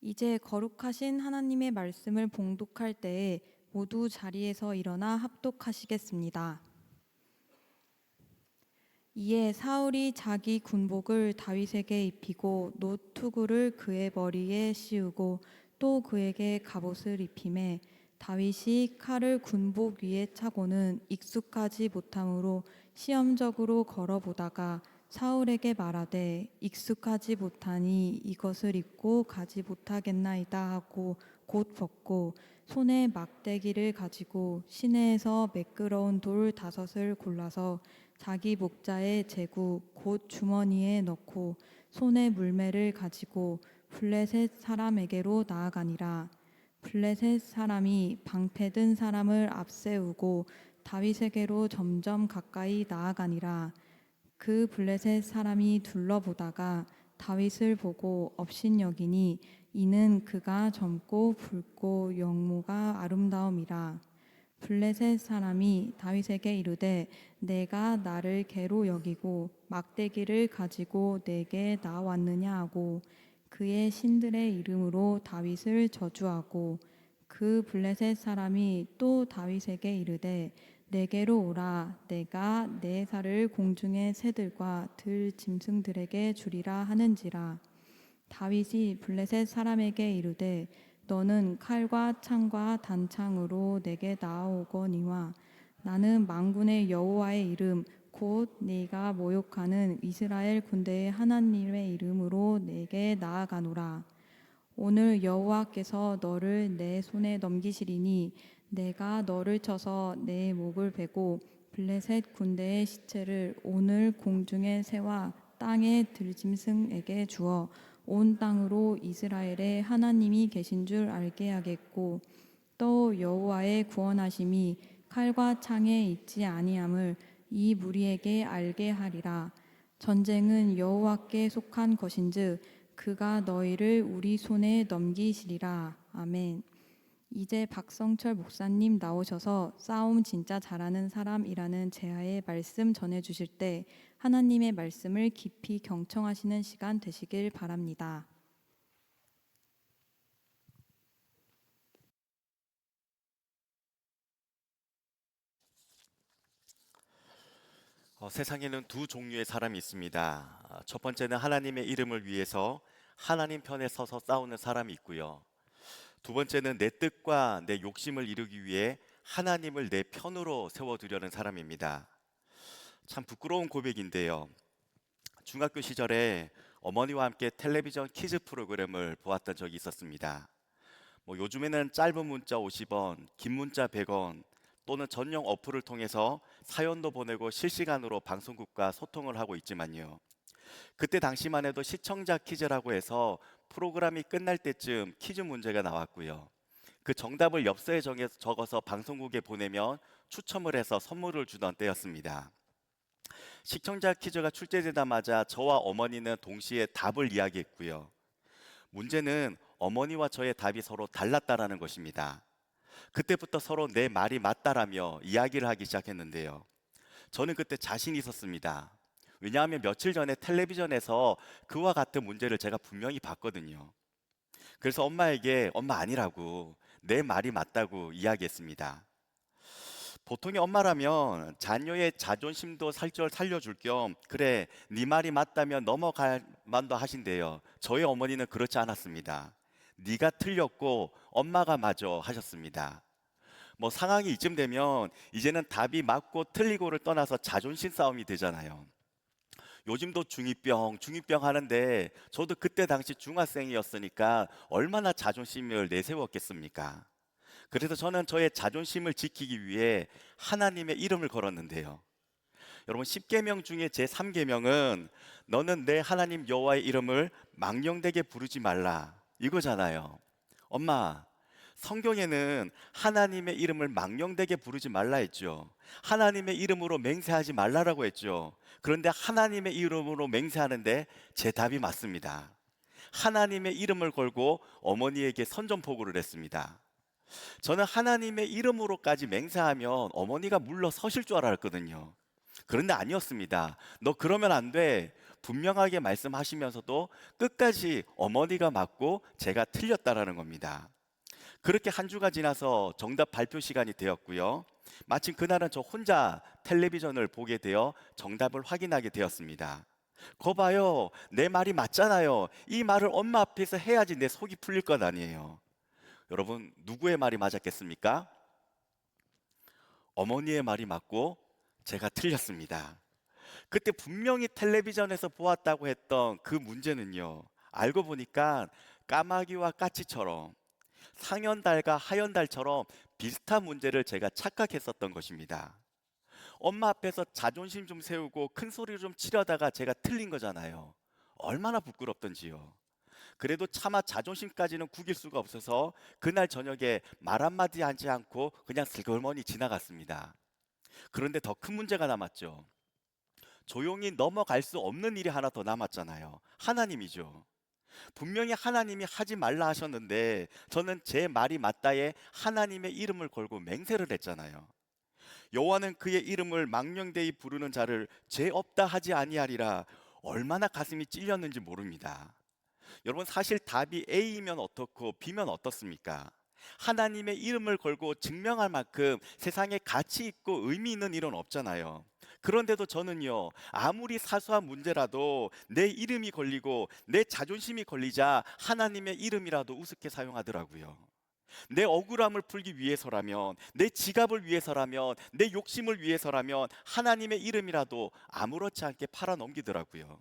이제 거룩하신 하나님의 말씀을 봉독할 때에 모두 자리에서 일어나 합독하시겠습니다. 이에 사울이 자기 군복을 다윗에게 입히고 노투구를 그의 머리에 씌우고 또 그에게 갑옷을 입히매 다윗이 칼을 군복 위에 차고는 익숙하지 못함으로 시험적으로 걸어보다가 사울에게 말하되 익숙하지 못하니 이것을 입고 가지 못하겠나이다 하고 곧 벗고 손에 막대기를 가지고 시내에서 매끄러운 돌 5을 골라서 자기 목자의 제구 곧 주머니에 넣고 손에 물매를 가지고 블레셋 사람에게로 나아가니라. 블레셋 사람이 방패든 사람을 앞세우고 다윗에게로 점점 가까이 나아가니라. 그 블레셋 사람이 둘러보다가 다윗을 보고 업신여기니 이는 그가 젊고 붉고 영모가 아름다움이라. 블레셋 사람이 다윗에게 이르되 내가 나를 개로 여기고 막대기를 가지고 내게 나왔느냐 하고 그의 신들의 이름으로 다윗을 저주하고 그 블레셋 사람이 또 다윗에게 이르되 내게로 오라 내가 내 살을 공중의 새들과 들 짐승들에게 주리라 하는지라. 다윗이 블레셋 사람에게 이르되 너는 칼과 창과 단창으로 내게 나아오거니와 나는 만군의 여호와의 이름 곧 네가 모욕하는 이스라엘 군대의 하나님의 이름으로 내게 나아가노라. 오늘 여호와께서 너를 내 손에 넘기시리니 내가 너를 쳐서 내 목을 베고 블레셋 군대의 시체를 오늘 공중의 새와 땅의 들짐승에게 주어 온 땅으로 이스라엘의 하나님이 계신 줄 알게 하겠고 또 여호와의 구원하심이 칼과 창에 있지 아니함을 이 무리에게 알게 하리라. 전쟁은 여호와께 속한 것인즉 그가 너희를 우리 손에 넘기시리라. 아멘. 이제 박성철 목사님 나오셔서 싸움 진짜 잘하는 사람이라는 제하의 말씀 전해주실 때 하나님의 말씀을 깊이 경청하시는 시간 되시길 바랍니다. 세상에는 두 종류의 사람이 있습니다. 첫 번째는 하나님의 이름을 위해서 하나님 편에 서서 싸우는 사람이 있고요. 두 번째는 내 뜻과 내 욕심을 이루기 위해 하나님을 내 편으로 세워두려는 사람입니다. 참 부끄러운 고백인데요. 중학교 시절에 어머니와 함께 텔레비전 퀴즈 프로그램을 보았던 적이 있었습니다. 요즘에는 짧은 문자 50원, 긴 문자 100원 또는 전용 어플을 통해서 사연도 보내고 실시간으로 방송국과 소통을 하고 있지만요. 그때 당시만 해도 시청자 퀴즈라고 해서 프로그램이 끝날 때쯤 퀴즈 문제가 나왔고요. 그 정답을 엽서에 적어서 방송국에 보내면 추첨을 해서 선물을 주던 때였습니다. 시청자 퀴즈가 출제되자마자 저와 어머니는 동시에 답을 이야기했고요. 문제는 어머니와 저의 답이 서로 달랐다라는 것입니다. 그때부터 서로 내 말이 맞다라며 이야기를 하기 시작했는데요. 저는 그때 자신이 있었습니다. 왜냐하면 며칠 전에 텔레비전에서 그와 같은 문제를 제가 분명히 봤거든요. 그래서 엄마에게 엄마 아니라고 내 말이 맞다고 이야기했습니다. 보통의 엄마라면 자녀의 자존심도 살려줄 겸 그래 네 말이 맞다면 넘어갈 만도 하신대요. 저희 어머니는 그렇지 않았습니다. 네가 틀렸고 엄마가 맞아 하셨습니다. 상황이 이쯤 되면 이제는 답이 맞고 틀리고를 떠나서 자존심 싸움이 되잖아요. 요즘도 중2병 하는데 저도 그때 당시 중학생이었으니까 얼마나 자존심을 내세웠겠습니까? 그래서 저는 저의 자존심을 지키기 위해 하나님의 이름을 걸었는데요. 여러분 10계명 중에 제 3계명은 너는 내 하나님 여호와의 이름을 망령되게 부르지 말라 이거잖아요. 엄마, 성경에는 하나님의 이름을 망령되게 부르지 말라 했죠. 하나님의 이름으로 맹세하지 말라라고 했죠. 그런데 하나님의 이름으로 맹세하는데 제 답이 맞습니다. 하나님의 이름을 걸고 어머니에게 선전포고를 했습니다. 저는 하나님의 이름으로까지 맹세하면 어머니가 물러서실 줄 알았거든요. 그런데 아니었습니다. 너 그러면 안 돼. 분명하게 말씀하시면서도 끝까지 어머니가 맞고 제가 틀렸다라는 겁니다. 그렇게 한 주가 지나서 정답 발표 시간이 되었고요. 마침 그날은 저 혼자 텔레비전을 보게 되어 정답을 확인하게 되었습니다. 거 봐요. 내 말이 맞잖아요. 이 말을 엄마 앞에서 해야지 내 속이 풀릴 것 아니에요. 여러분, 누구의 말이 맞았겠습니까? 어머니의 말이 맞고 제가 틀렸습니다. 그때 분명히 텔레비전에서 보았다고 했던 그 문제는요, 알고 보니까 까마귀와 까치처럼 상현달과 하현달처럼 비슷한 문제를 제가 착각했었던 것입니다. 엄마 앞에서 자존심 좀 세우고 큰 소리를 좀 치려다가 제가 틀린 거잖아요. 얼마나 부끄럽던지요. 그래도 차마 자존심까지는 구길 수가 없어서 그날 저녁에 말 한마디 하지 않고 그냥 슬그머니 지나갔습니다. 그런데 더 큰 문제가 남았죠. 조용히 넘어갈 수 없는 일이 하나 더 남았잖아요. 하나님이죠. 분명히 하나님이 하지 말라 하셨는데 저는 제 말이 맞다에 하나님의 이름을 걸고 맹세를 했잖아요. 여호와는 그의 이름을 망령되이 부르는 자를 죄 없다 하지 아니하리라. 얼마나 가슴이 찔렸는지 모릅니다. 여러분, 사실 답이 A이면 어떻고 B면 어떻습니까? 하나님의 이름을 걸고 증명할 만큼 세상에 가치 있고 의미 있는 일은 없잖아요. 그런데도 저는요, 아무리 사소한 문제라도 내 이름이 걸리고 내 자존심이 걸리자 하나님의 이름이라도 우습게 사용하더라고요. 내 억울함을 풀기 위해서라면, 내 지갑을 위해서라면, 내 욕심을 위해서라면 하나님의 이름이라도 아무렇지 않게 팔아넘기더라고요.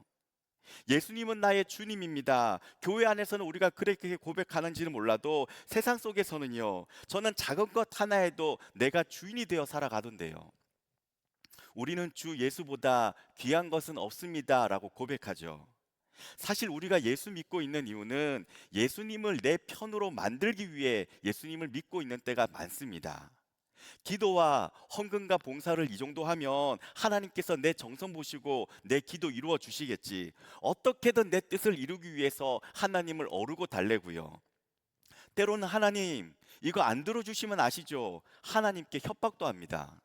예수님은 나의 주님입니다. 교회 안에서는 우리가 그렇게 고백하는지는 몰라도 세상 속에서는요, 저는 작은 것 하나에도 내가 주인이 되어 살아가던데요. 우리는 주 예수보다 귀한 것은 없습니다 라고 고백하죠. 사실 우리가 예수 믿고 있는 이유는 예수님을 내 편으로 만들기 위해 예수님을 믿고 있는 때가 많습니다. 기도와 헌금과 봉사를 이 정도 하면 하나님께서 내 정성 보시고 내 기도 이루어 주시겠지. 어떻게든 내 뜻을 이루기 위해서 하나님을 어르고 달래고요. 때로는 하나님 이거 안 들어주시면 아시죠? 하나님께 협박도 합니다.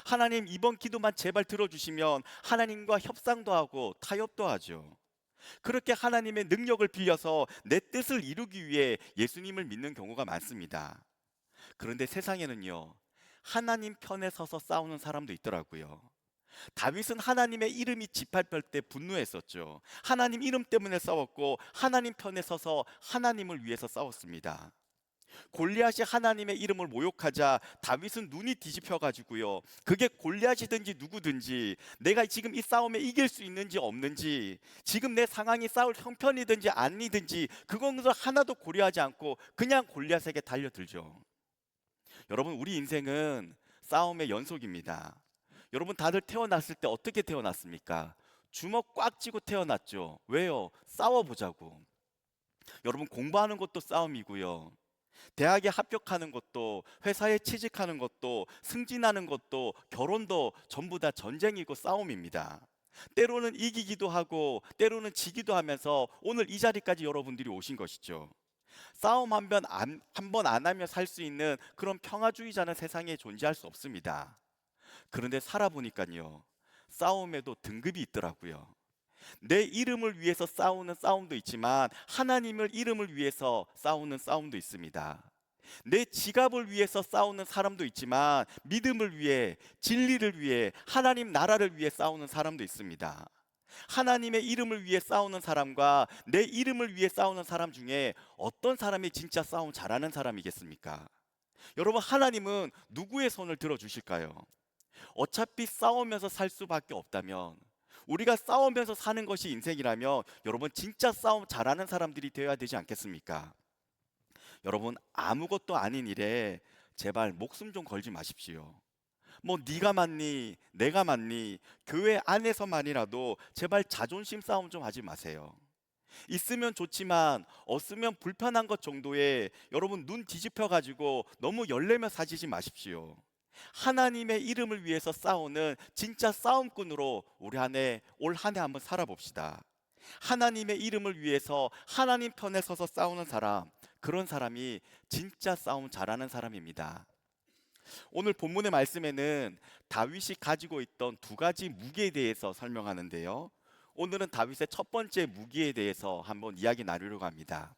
하나님 이번 기도만 제발 들어주시면 하나님과 협상도 하고 타협도 하죠. 그렇게 하나님의 능력을 빌려서 내 뜻을 이루기 위해 예수님을 믿는 경우가 많습니다. 그런데 세상에는요, 하나님 편에 서서 싸우는 사람도 있더라고요. 다윗은 하나님의 이름이 지팔 때 분노했었죠. 하나님 이름 때문에 싸웠고 하나님 편에 서서 하나님을 위해서 싸웠습니다. 골리앗이 하나님의 이름을 모욕하자 다윗은 눈이 뒤집혀 가지고요, 그게 골리앗이든지 누구든지 내가 지금 이 싸움에 이길 수 있는지 없는지, 지금 내 상황이 싸울 형편이든지 아니든지 그건 하나도 고려하지 않고 그냥 골리앗에게 달려들죠. 여러분, 우리 인생은 싸움의 연속입니다. 여러분, 다들 태어났을 때 어떻게 태어났습니까? 주먹 꽉 쥐고 태어났죠. 왜요? 싸워보자고. 여러분, 공부하는 것도 싸움이고요, 대학에 합격하는 것도, 회사에 취직하는 것도, 승진하는 것도, 결혼도 전부 다 전쟁이고 싸움입니다. 때로는 이기기도 하고 때로는 지기도 하면서 오늘 이 자리까지 여러분들이 오신 것이죠. 싸움 한 번 안 하며 살 수 있는 그런 평화주의자는 세상에 존재할 수 없습니다. 그런데 살아보니까요, 싸움에도 등급이 있더라고요. 내 이름을 위해서 싸우는 싸움도 있지만 하나님을 이름을 위해서 싸우는 싸움도 있습니다. 내 지갑을 위해서 싸우는 사람도 있지만 믿음을 위해, 진리를 위해, 하나님 나라를 위해 싸우는 사람도 있습니다. 하나님의 이름을 위해 싸우는 사람과 내 이름을 위해 싸우는 사람 중에 어떤 사람이 진짜 싸움 잘하는 사람이겠습니까? 여러분, 하나님은 누구의 손을 들어주실까요? 어차피 싸우면서 살 수밖에 없다면, 우리가 싸우면서 사는 것이 인생이라면 여러분, 진짜 싸움 잘하는 사람들이 되어야 되지 않겠습니까? 여러분, 아무것도 아닌 일에 제발 목숨 좀 걸지 마십시오. 뭐 네가 맞니 내가 맞니, 교회 안에서만이라도 제발 자존심 싸움 좀 하지 마세요. 있으면 좋지만 없으면 불편한 것 정도에 여러분 눈 뒤집혀 가지고 너무 열내며 사시지 마십시오. 하나님의 이름을 위해서 싸우는 진짜 싸움꾼으로 우리 올 한 해 한번 살아봅시다. 하나님의 이름을 위해서 하나님 편에 서서 싸우는 사람, 그런 사람이 진짜 싸움 잘하는 사람입니다. 오늘 본문의 말씀에는 다윗이 가지고 있던 두 가지 무기에 대해서 설명하는데요, 오늘은 다윗의 첫 번째 무기에 대해서 한번 이야기 나누려고 합니다.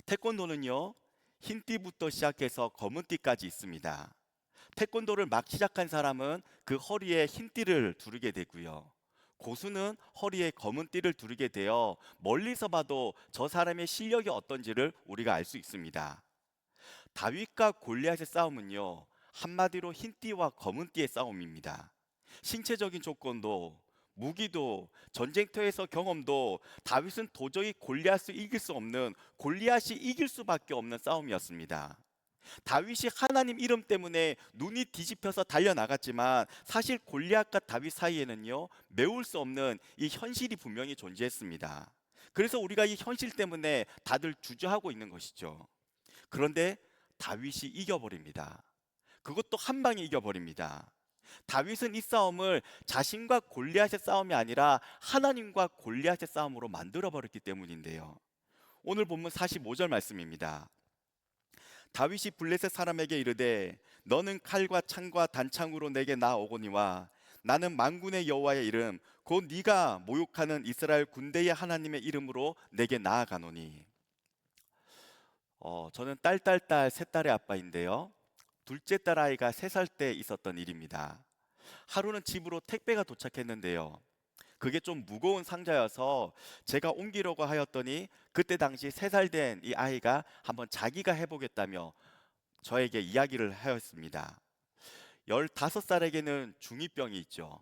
태권도는요, 흰 띠부터 시작해서 검은 띠까지 있습니다. 태권도를 막 시작한 사람은 그 허리에 흰 띠를 두르게 되고요, 고수는 허리에 검은 띠를 두르게 되어 멀리서 봐도 저 사람의 실력이 어떤지를 우리가 알 수 있습니다. 다윗과 골리앗의 싸움은요, 한마디로 흰 띠와 검은 띠의 싸움입니다. 신체적인 조건도, 무기도, 전쟁터에서 경험도 다윗은 도저히 골리앗을 이길 수 없는, 골리앗이 이길 수밖에 없는 싸움이었습니다. 다윗이 하나님 이름 때문에 눈이 뒤집혀서 달려나갔지만 사실 골리앗과 다윗 사이에는요, 메울 수 없는 이 현실이 분명히 존재했습니다. 그래서 우리가 이 현실 때문에 다들 주저하고 있는 것이죠. 그런데 다윗이 이겨버립니다. 그것도 한 방에 이겨버립니다. 다윗은 이 싸움을 자신과 골리앗의 싸움이 아니라 하나님과 골리앗의 싸움으로 만들어버렸기 때문인데요, 오늘 본문 45절 말씀입니다. 다윗이 블레셋 사람에게 이르되 너는 칼과 창과 단창으로 내게 나오거니와 나는 만군의 여호와의 이름 곧 네가 모욕하는 이스라엘 군대의 하나님의 이름으로 내게 나아가노니. 저는 딸 세 딸의 아빠인데요, 둘째 딸 아이가 3살 때 있었던 일입니다. 하루는 집으로 택배가 도착했는데요, 그게 좀 무거운 상자여서 제가 옮기려고 하였더니 그때 당시 3살 된 이 아이가 한번 자기가 해보겠다며 저에게 이야기를 하였습니다. 15살에게는 중2병이 있죠.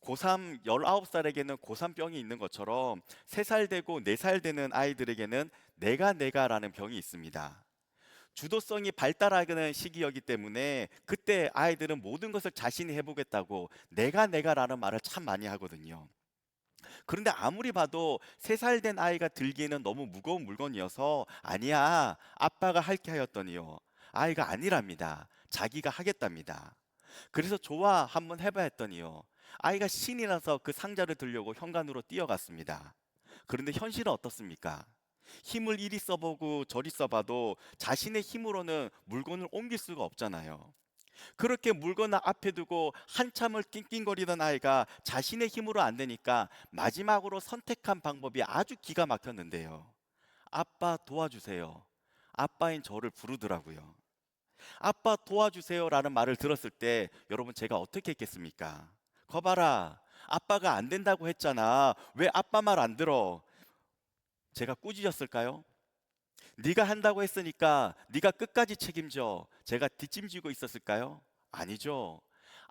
고3, 19살에게는 고3병이 있는 것처럼 3살 되고 4살 되는 아이들에게는 내가라는 병이 있습니다. 주도성이 발달하는 시기이기 때문에 그때 아이들은 모든 것을 자신이 해보겠다고 내가라는 말을 참 많이 하거든요. 그런데 아무리 봐도 3살 된 아이가 들기에는 너무 무거운 물건이어서 아니야, 아빠가 할게 하였더니요. 아이가 아니랍니다. 자기가 하겠답니다. 그래서 좋아, 한번 해봐 했더니요. 아이가 신이 나서 그 상자를 들려고 현관으로 뛰어갔습니다. 그런데 현실은 어떻습니까? 힘을 이리 써보고 저리 써봐도 자신의 힘으로는 물건을 옮길 수가 없잖아요. 그렇게 물건을 앞에 두고 한참을 낑낑거리던 아이가 자신의 힘으로 안 되니까 마지막으로 선택한 방법이 아주 기가 막혔는데요. 아빠 도와주세요. 아빠인 저를 부르더라고요. 아빠 도와주세요라는 말을 들었을 때 여러분 제가 어떻게 했겠습니까? 거봐라, 아빠가 안 된다고 했잖아. 왜 아빠 말 안 들어? 제가 꾸짖었을까요? 네가 한다고 했으니까 네가 끝까지 책임져. 제가 뒷짐지고 있었을까요? 아니죠.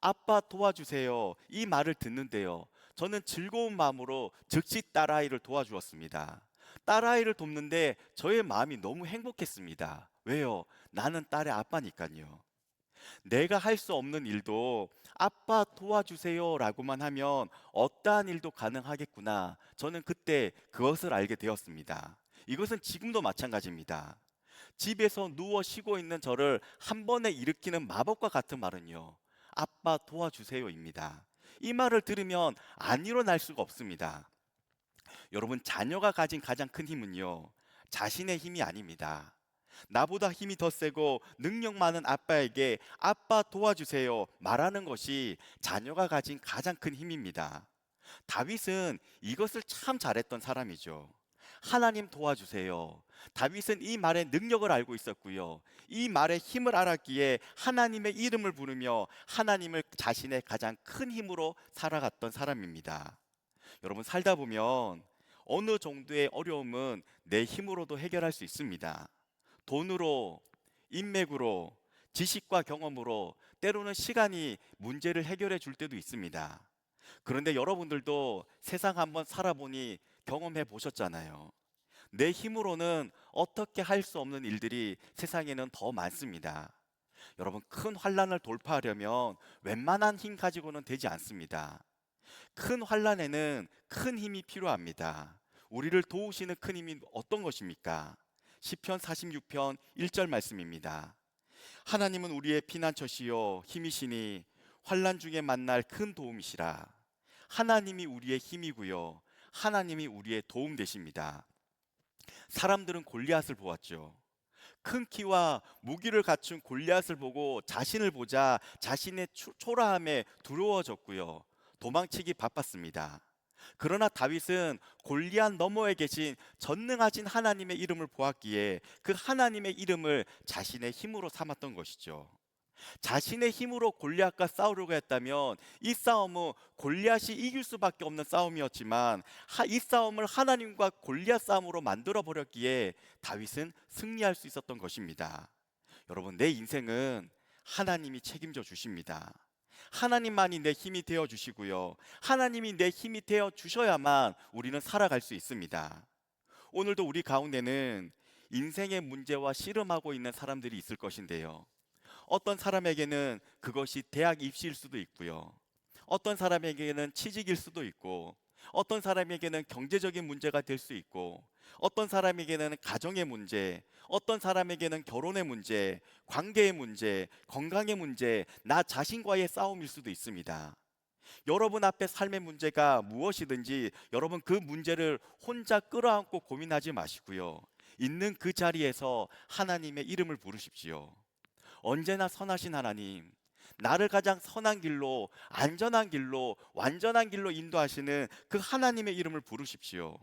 아빠 도와주세요. 이 말을 듣는데요. 저는 즐거운 마음으로 즉시 딸아이를 도와주었습니다. 딸아이를 돕는데 저의 마음이 너무 행복했습니다. 왜요? 나는 딸의 아빠니까요. 내가 할 수 없는 일도 아빠 도와주세요 라고만 하면 어떠한 일도 가능하겠구나. 저는 그때 그것을 알게 되었습니다. 이것은 지금도 마찬가지입니다. 집에서 누워 쉬고 있는 저를 한 번에 일으키는 마법과 같은 말은요, 아빠 도와주세요입니다. 이 말을 들으면 안 일어날 수가 없습니다. 여러분, 자녀가 가진 가장 큰 힘은요, 자신의 힘이 아닙니다. 나보다 힘이 더 세고 능력 많은 아빠에게 아빠 도와주세요 말하는 것이 자녀가 가진 가장 큰 힘입니다. 다윗은 이것을 참 잘했던 사람이죠. 하나님 도와주세요. 다윗은 이 말의 능력을 알고 있었고요. 이 말의 힘을 알았기에 하나님의 이름을 부르며 하나님을 자신의 가장 큰 힘으로 살아갔던 사람입니다. 여러분, 살다 보면 어느 정도의 어려움은 내 힘으로도 해결할 수 있습니다. 돈으로, 인맥으로, 지식과 경험으로, 때로는 시간이 문제를 해결해 줄 때도 있습니다. 그런데 여러분들도 세상 한번 살아보니 경험해 보셨잖아요. 내 힘으로는 어떻게 할 수 없는 일들이 세상에는 더 많습니다. 여러분, 큰 환난을 돌파하려면 웬만한 힘 가지고는 되지 않습니다. 큰 환난에는 큰 힘이 필요합니다. 우리를 도우시는 큰 힘이 어떤 것입니까? 시편 46편 1절 말씀입니다. 하나님은 우리의 피난처시요 힘이시니 환난 중에 만날 큰 도움이시라. 하나님이 우리의 힘이고요, 하나님이 우리의 도움 되십니다. 사람들은 골리앗을 보았죠. 큰 키와 무기를 갖춘 골리앗을 보고 자신을 보자 자신의 초라함에 두려워졌고요, 도망치기 바빴습니다. 그러나 다윗은 골리앗 너머에 계신 전능하신 하나님의 이름을 보았기에 그 하나님의 이름을 자신의 힘으로 삼았던 것이죠. 자신의 힘으로 골리앗과 싸우려고 했다면 이 싸움은 골리앗이 이길 수밖에 없는 싸움이었지만 이 싸움을 하나님과 골리앗 싸움으로 만들어 버렸기에 다윗은 승리할 수 있었던 것입니다. 여러분, 내 인생은 하나님이 책임져 주십니다. 하나님만이 내 힘이 되어 주시고요, 하나님이 내 힘이 되어 주셔야만 우리는 살아갈 수 있습니다. 오늘도 우리 가운데는 인생의 문제와 씨름하고 있는 사람들이 있을 것인데요, 어떤 사람에게는 그것이 대학 입시일 수도 있고요, 어떤 사람에게는 취직일 수도 있고, 어떤 사람에게는 경제적인 문제가 될 수 있고, 어떤 사람에게는 가정의 문제, 어떤 사람에게는 결혼의 문제, 관계의 문제, 건강의 문제, 나 자신과의 싸움일 수도 있습니다. 여러분 앞에 삶의 문제가 무엇이든지 여러분 그 문제를 혼자 끌어안고 고민하지 마시고요, 있는 그 자리에서 하나님의 이름을 부르십시오. 언제나 선하신 하나님, 나를 가장 선한 길로, 안전한 길로, 완전한 길로 인도하시는 그 하나님의 이름을 부르십시오.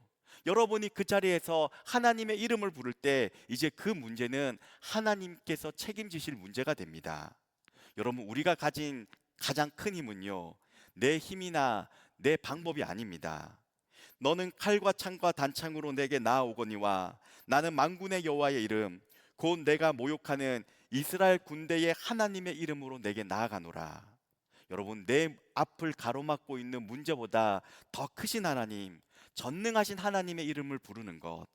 여러분이 그 자리에서 하나님의 이름을 부를 때 이제 그 문제는 하나님께서 책임지실 문제가 됩니다. 여러분, 우리가 가진 가장 큰 힘은요, 내 힘이나 내 방법이 아닙니다. 너는 칼과 창과 단창으로 내게 나아오거니와 나는 만군의 여호와의 이름 곧 내가 모욕하는 이스라엘 군대의 하나님의 이름으로 내게 나아가노라. 여러분, 내 앞을 가로막고 있는 문제보다 더 크신 하나님, 전능하신 하나님의 이름을 부르는 것,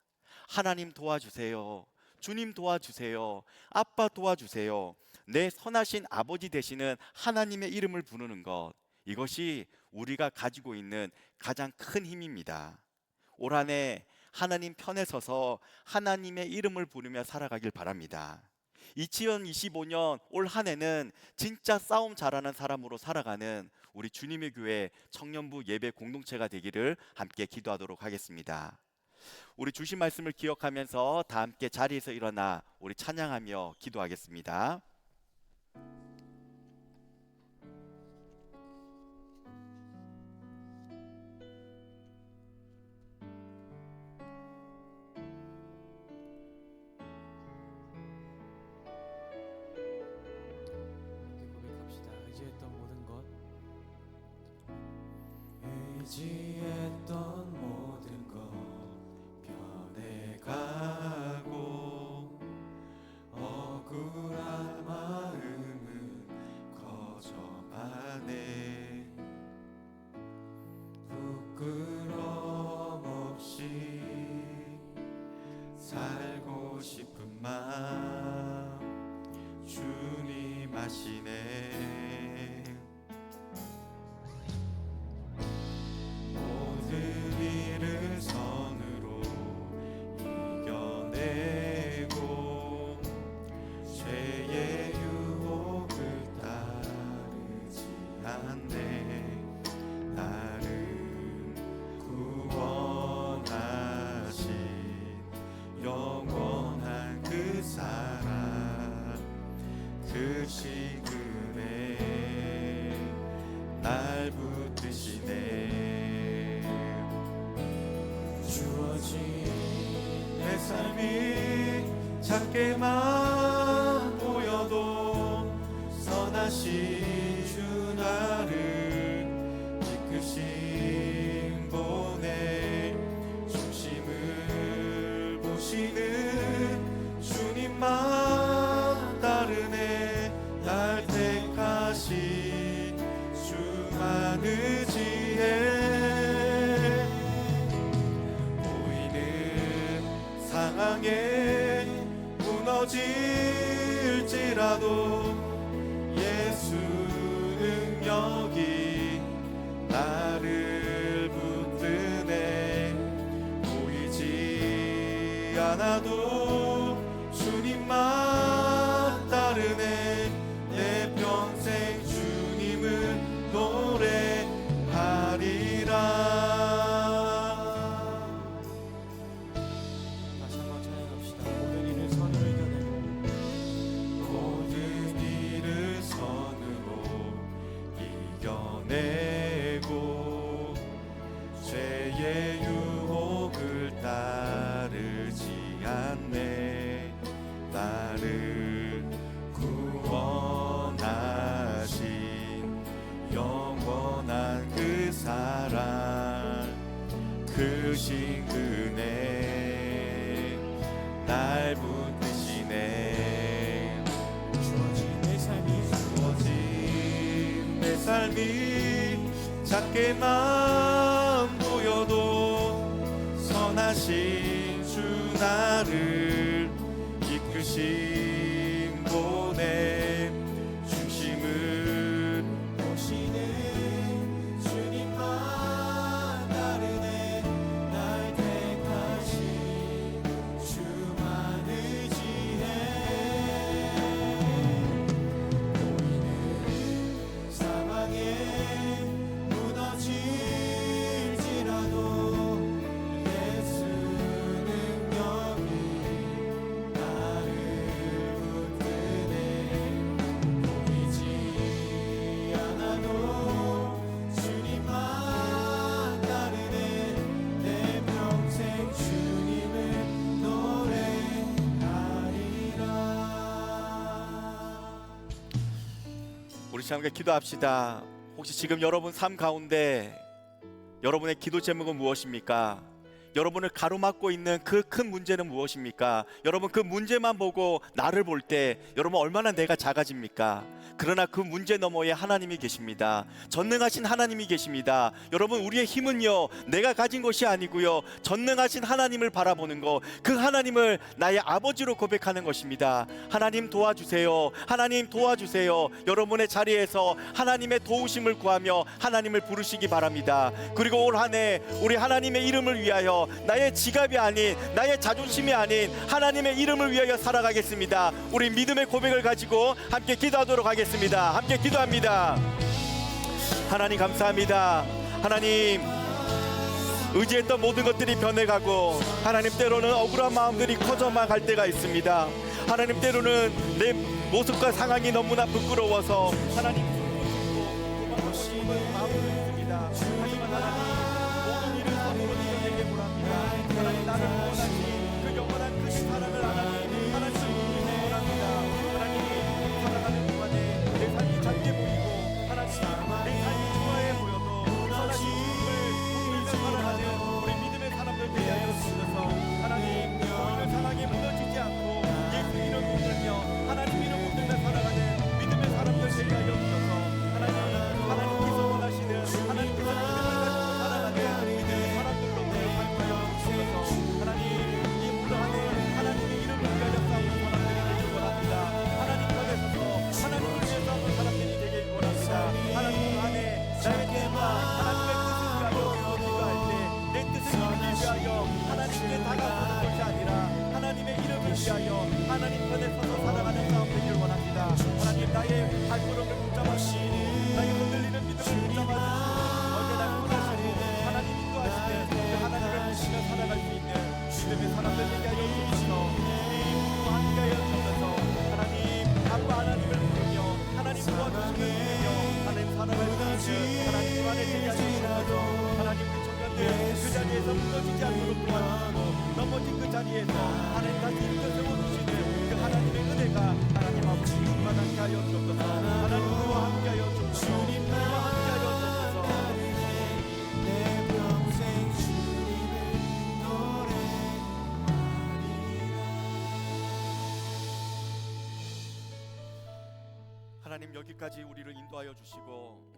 하나님 도와주세요, 주님 도와주세요, 아빠 도와주세요, 내 선하신 아버지 되시는 하나님의 이름을 부르는 것, 이것이 우리가 가지고 있는 가장 큰 힘입니다. 올 한 해 하나님 편에 서서 하나님의 이름을 부르며 살아가길 바랍니다. 2025년 올 한 해는 진짜 싸움 잘하는 사람으로 살아가는 우리 주님의 교회 청년부 예배 공동체가 되기를 함께 기도하도록 하겠습니다. 우리 주신 말씀을 기억하면서 다 함께 자리에서 일어나 우리 찬양하며 기도하겠습니다. 고백합시다. 의지했던 모든 것, 의지했던 모든 것 변해가고 억울한 마음은 거저하네. 부끄럼 없이 살고 싶은 마음 주님 아시네. 모든 일을 선으로 이겨내고 죄의 유혹을 따르지 않네. 나를 구원하신 영원한 그 사랑 크신 은혜 날 붙드시네. 주어진 내 삶이 작게만 보여도 선하신 주 나를 이끄신 분의 중심을 보시는 주님만 따르네. 날 택하신 주만 의지해. 보이는 상황에 무너질지라도 예수 능력이 나를 붙드네. 보이지 않아도 주님만 따르네. 내 평생 주님을 노래하리라. 다시 한번 찬양합시다. 모든 일을 선으로 이겨내고 모든 일을 선으로 이겨내고 죄의 유혹을 따르지 않네. 나를 구원하신 영원한 그 사랑 크신 은혜 날 붙드시네. 주어진 내 삶이 작게만 보여도 선하신 주 나를 이끄신 분의 중심을 보시는 주님만 따르네. 날 택하신 주만 의지해. 보이는 상황에 무너질지라도 예수 능력이 나를 붙드네. 보이지 않아도 주님만 따르네. 내 평생 주님을 노래하리라. 우리 함께 기도합시다. 혹시 지금 여러분 삶 가운데 여러분의 기도 제목은 무엇입니까? 여러분을 가로막고 있는 그 큰 문제는 무엇입니까? 여러분, 그 문제만 보고 나를 볼 때 여러분 얼마나 내가 작아집니까? 그러나 그 문제 너머에 하나님이 계십니다. 전능하신 하나님이 계십니다. 여러분, 우리의 힘은요 내가 가진 것이 아니고요 전능하신 하나님을 바라보는 것, 그 하나님을 나의 아버지로 고백하는 것입니다. 하나님 도와주세요. 하나님 도와주세요. 여러분의 자리에서 하나님의 도우심을 구하며 하나님을 부르시기 바랍니다. 그리고 올 한 해 우리 하나님의 이름을 위하여, 나의 지갑이 아닌, 나의 자존심이 아닌 하나님의 이름을 위하여 살아가겠습니다. 우리 믿음의 고백을 가지고 함께 기도하도록 하겠습니다. 함께 기도합니다. 하나님 감사합니다. 하나님, 의지했던 모든 것들이 변해가고 하나님, 때로는 억울한 마음들이 커져만 갈 때가 있습니다. 하나님, 때로는 내 모습과 상황이 너무나 부끄러워서 하나님 도망치는 마음도 있습니다. 하지만 하나님, 모든 일을 선으로 내게 보랍니다. 하나님, 나를 원하신 그 영원한 크신 사랑을 하나님 원합니다. 하나님, 살아가는 동안에 내 삶이 작게 보이고 하나님, 내 삶이 좋아해 보여도 선하신 주님을 살아가는 우리 믿음의 사람들 되게 하여 주셔서 하나님, 보이는 상황에 무너지지 않고 예수 이름 붙들며 하나님 이름 붙들며 살아가는 믿음의 사람들 되게 하여 주셔서 하나님께서 원하시는, 하나님께서 믿음을 가지고 살아가는 믿음의 사람들로 살아가여 주셔서 하나님, 이 무더한 해 하나님의 이름을 위하여 싸우는 사람들이 되길 원합니다. 하나님 편에 서서 하나님을 위해 싸우는 사람들이 되길 원합니다. 하나님 안에 나의 뜻과 하나님의 뜻을 위하여 기도할 때 내 뜻을 이루기 위하여 하나님께 다가서는 것이 아니라 하나님의 이름을 위하여 하나님 편에 서서 살아가는 싸움 되길 원합니다. 하나님, 나의 발걸음을 붙잡아 주시고 나의 흔들리는 믿음을 붙잡아 주시고 언제나 구원하시고 하나님 인도하시는 그 하나님을 보시며 살아갈 수 있는 믿음의 사람들 되게 하여 주시고 이 일도 함께 하여 주셔서 하나님, 아빠 하나님을 부르며 하나님 도와주시는 부르며 하나님 살아갈 수 있는 하나님 안에 되게 하여 주셔서 하나님, 우리 청년들 그 자리에서 무너지지 않도록 도와주시고 넘어진 그 자리에서 하나님 다시 일으켜 세워주시는 그 하나님의 은혜가 하나님 아버지 충만하게 하여 주옵소서. 하나님, 우리와 함께 하여 주옵소서. 우리와 함께 하여 주옵소서. 내 평생 주님의 하나님, 여기까지 우리를 인도하여 주시고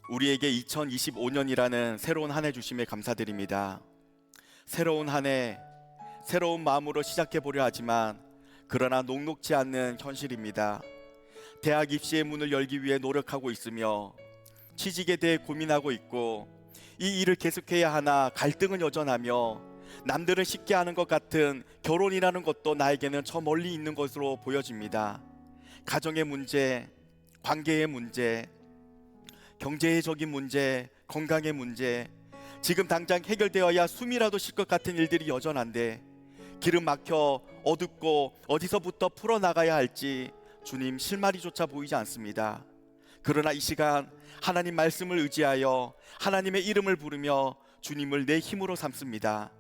우리에게 2025년이라는 새로운 한 해 주심에 감사드립니다. 새로운 한 해 새로운 마음으로 시작해 보려 하지만 그러나 녹록지 않는 현실입니다. 대학 입시의 문을 열기 위해 노력하고 있으며 취직에 대해 고민하고 있고 이 일을 계속해야 하나 갈등은 여전하며 남들은 쉽게 하는 것 같은 결혼이라는 것도 나에게는 저 멀리 있는 것으로 보여집니다. 가정의 문제, 관계의 문제, 경제적인 문제, 건강의 문제, 지금 당장 해결되어야 숨이라도 쉴 것 같은 일들이 여전한데 기름 막혀 어둡고 어디서부터 풀어나가야 할지 주님 실마리조차 보이지 않습니다. 그러나 이 시간 하나님 말씀을 의지하여 하나님의 이름을 부르며 주님을 내 힘으로 삼습니다.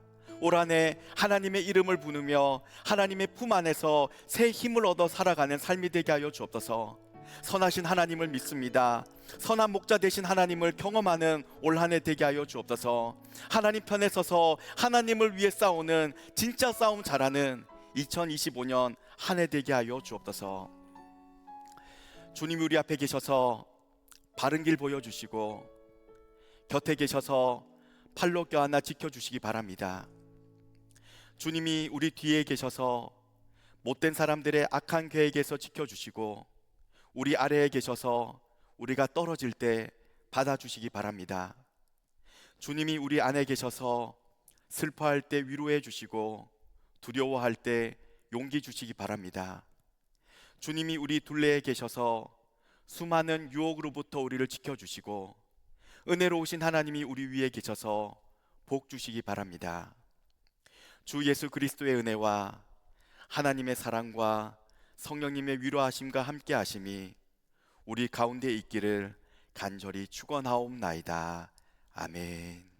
올 한 해 하나님의 이름을 부르며 하나님의 품 안에서 새 힘을 얻어 살아가는 삶이 되게 하여 주옵소서. 선하신 하나님을 믿습니다. 선한 목자 되신 하나님을 경험하는 올 한 해 되게 하여 주옵소서. 하나님 편에 서서 하나님을 위해 싸우는 진짜 싸움 잘하는 2025년 한 해 되게 하여 주옵소서. 주님이 우리 앞에 계셔서 바른 길 보여주시고 곁에 계셔서 팔로 껴안아 지켜주시기 바랍니다. 주님이 우리 뒤에 계셔서 못된 사람들의 악한 계획에서 지켜주시고 우리 아래에 계셔서 우리가 떨어질 때 받아주시기 바랍니다. 주님이 우리 안에 계셔서 슬퍼할 때 위로해 주시고 두려워할 때 용기 주시기 바랍니다. 주님이 우리 둘레에 계셔서 수많은 유혹으로부터 우리를 지켜주시고 은혜로우신 하나님이 우리 위에 계셔서 복 주시기 바랍니다. 주 예수 그리스도의 은혜와 하나님의 사랑과 성령님의 위로하심과 함께 하심이 우리 가운데 있기를 간절히 축원하옵나이다. 아멘.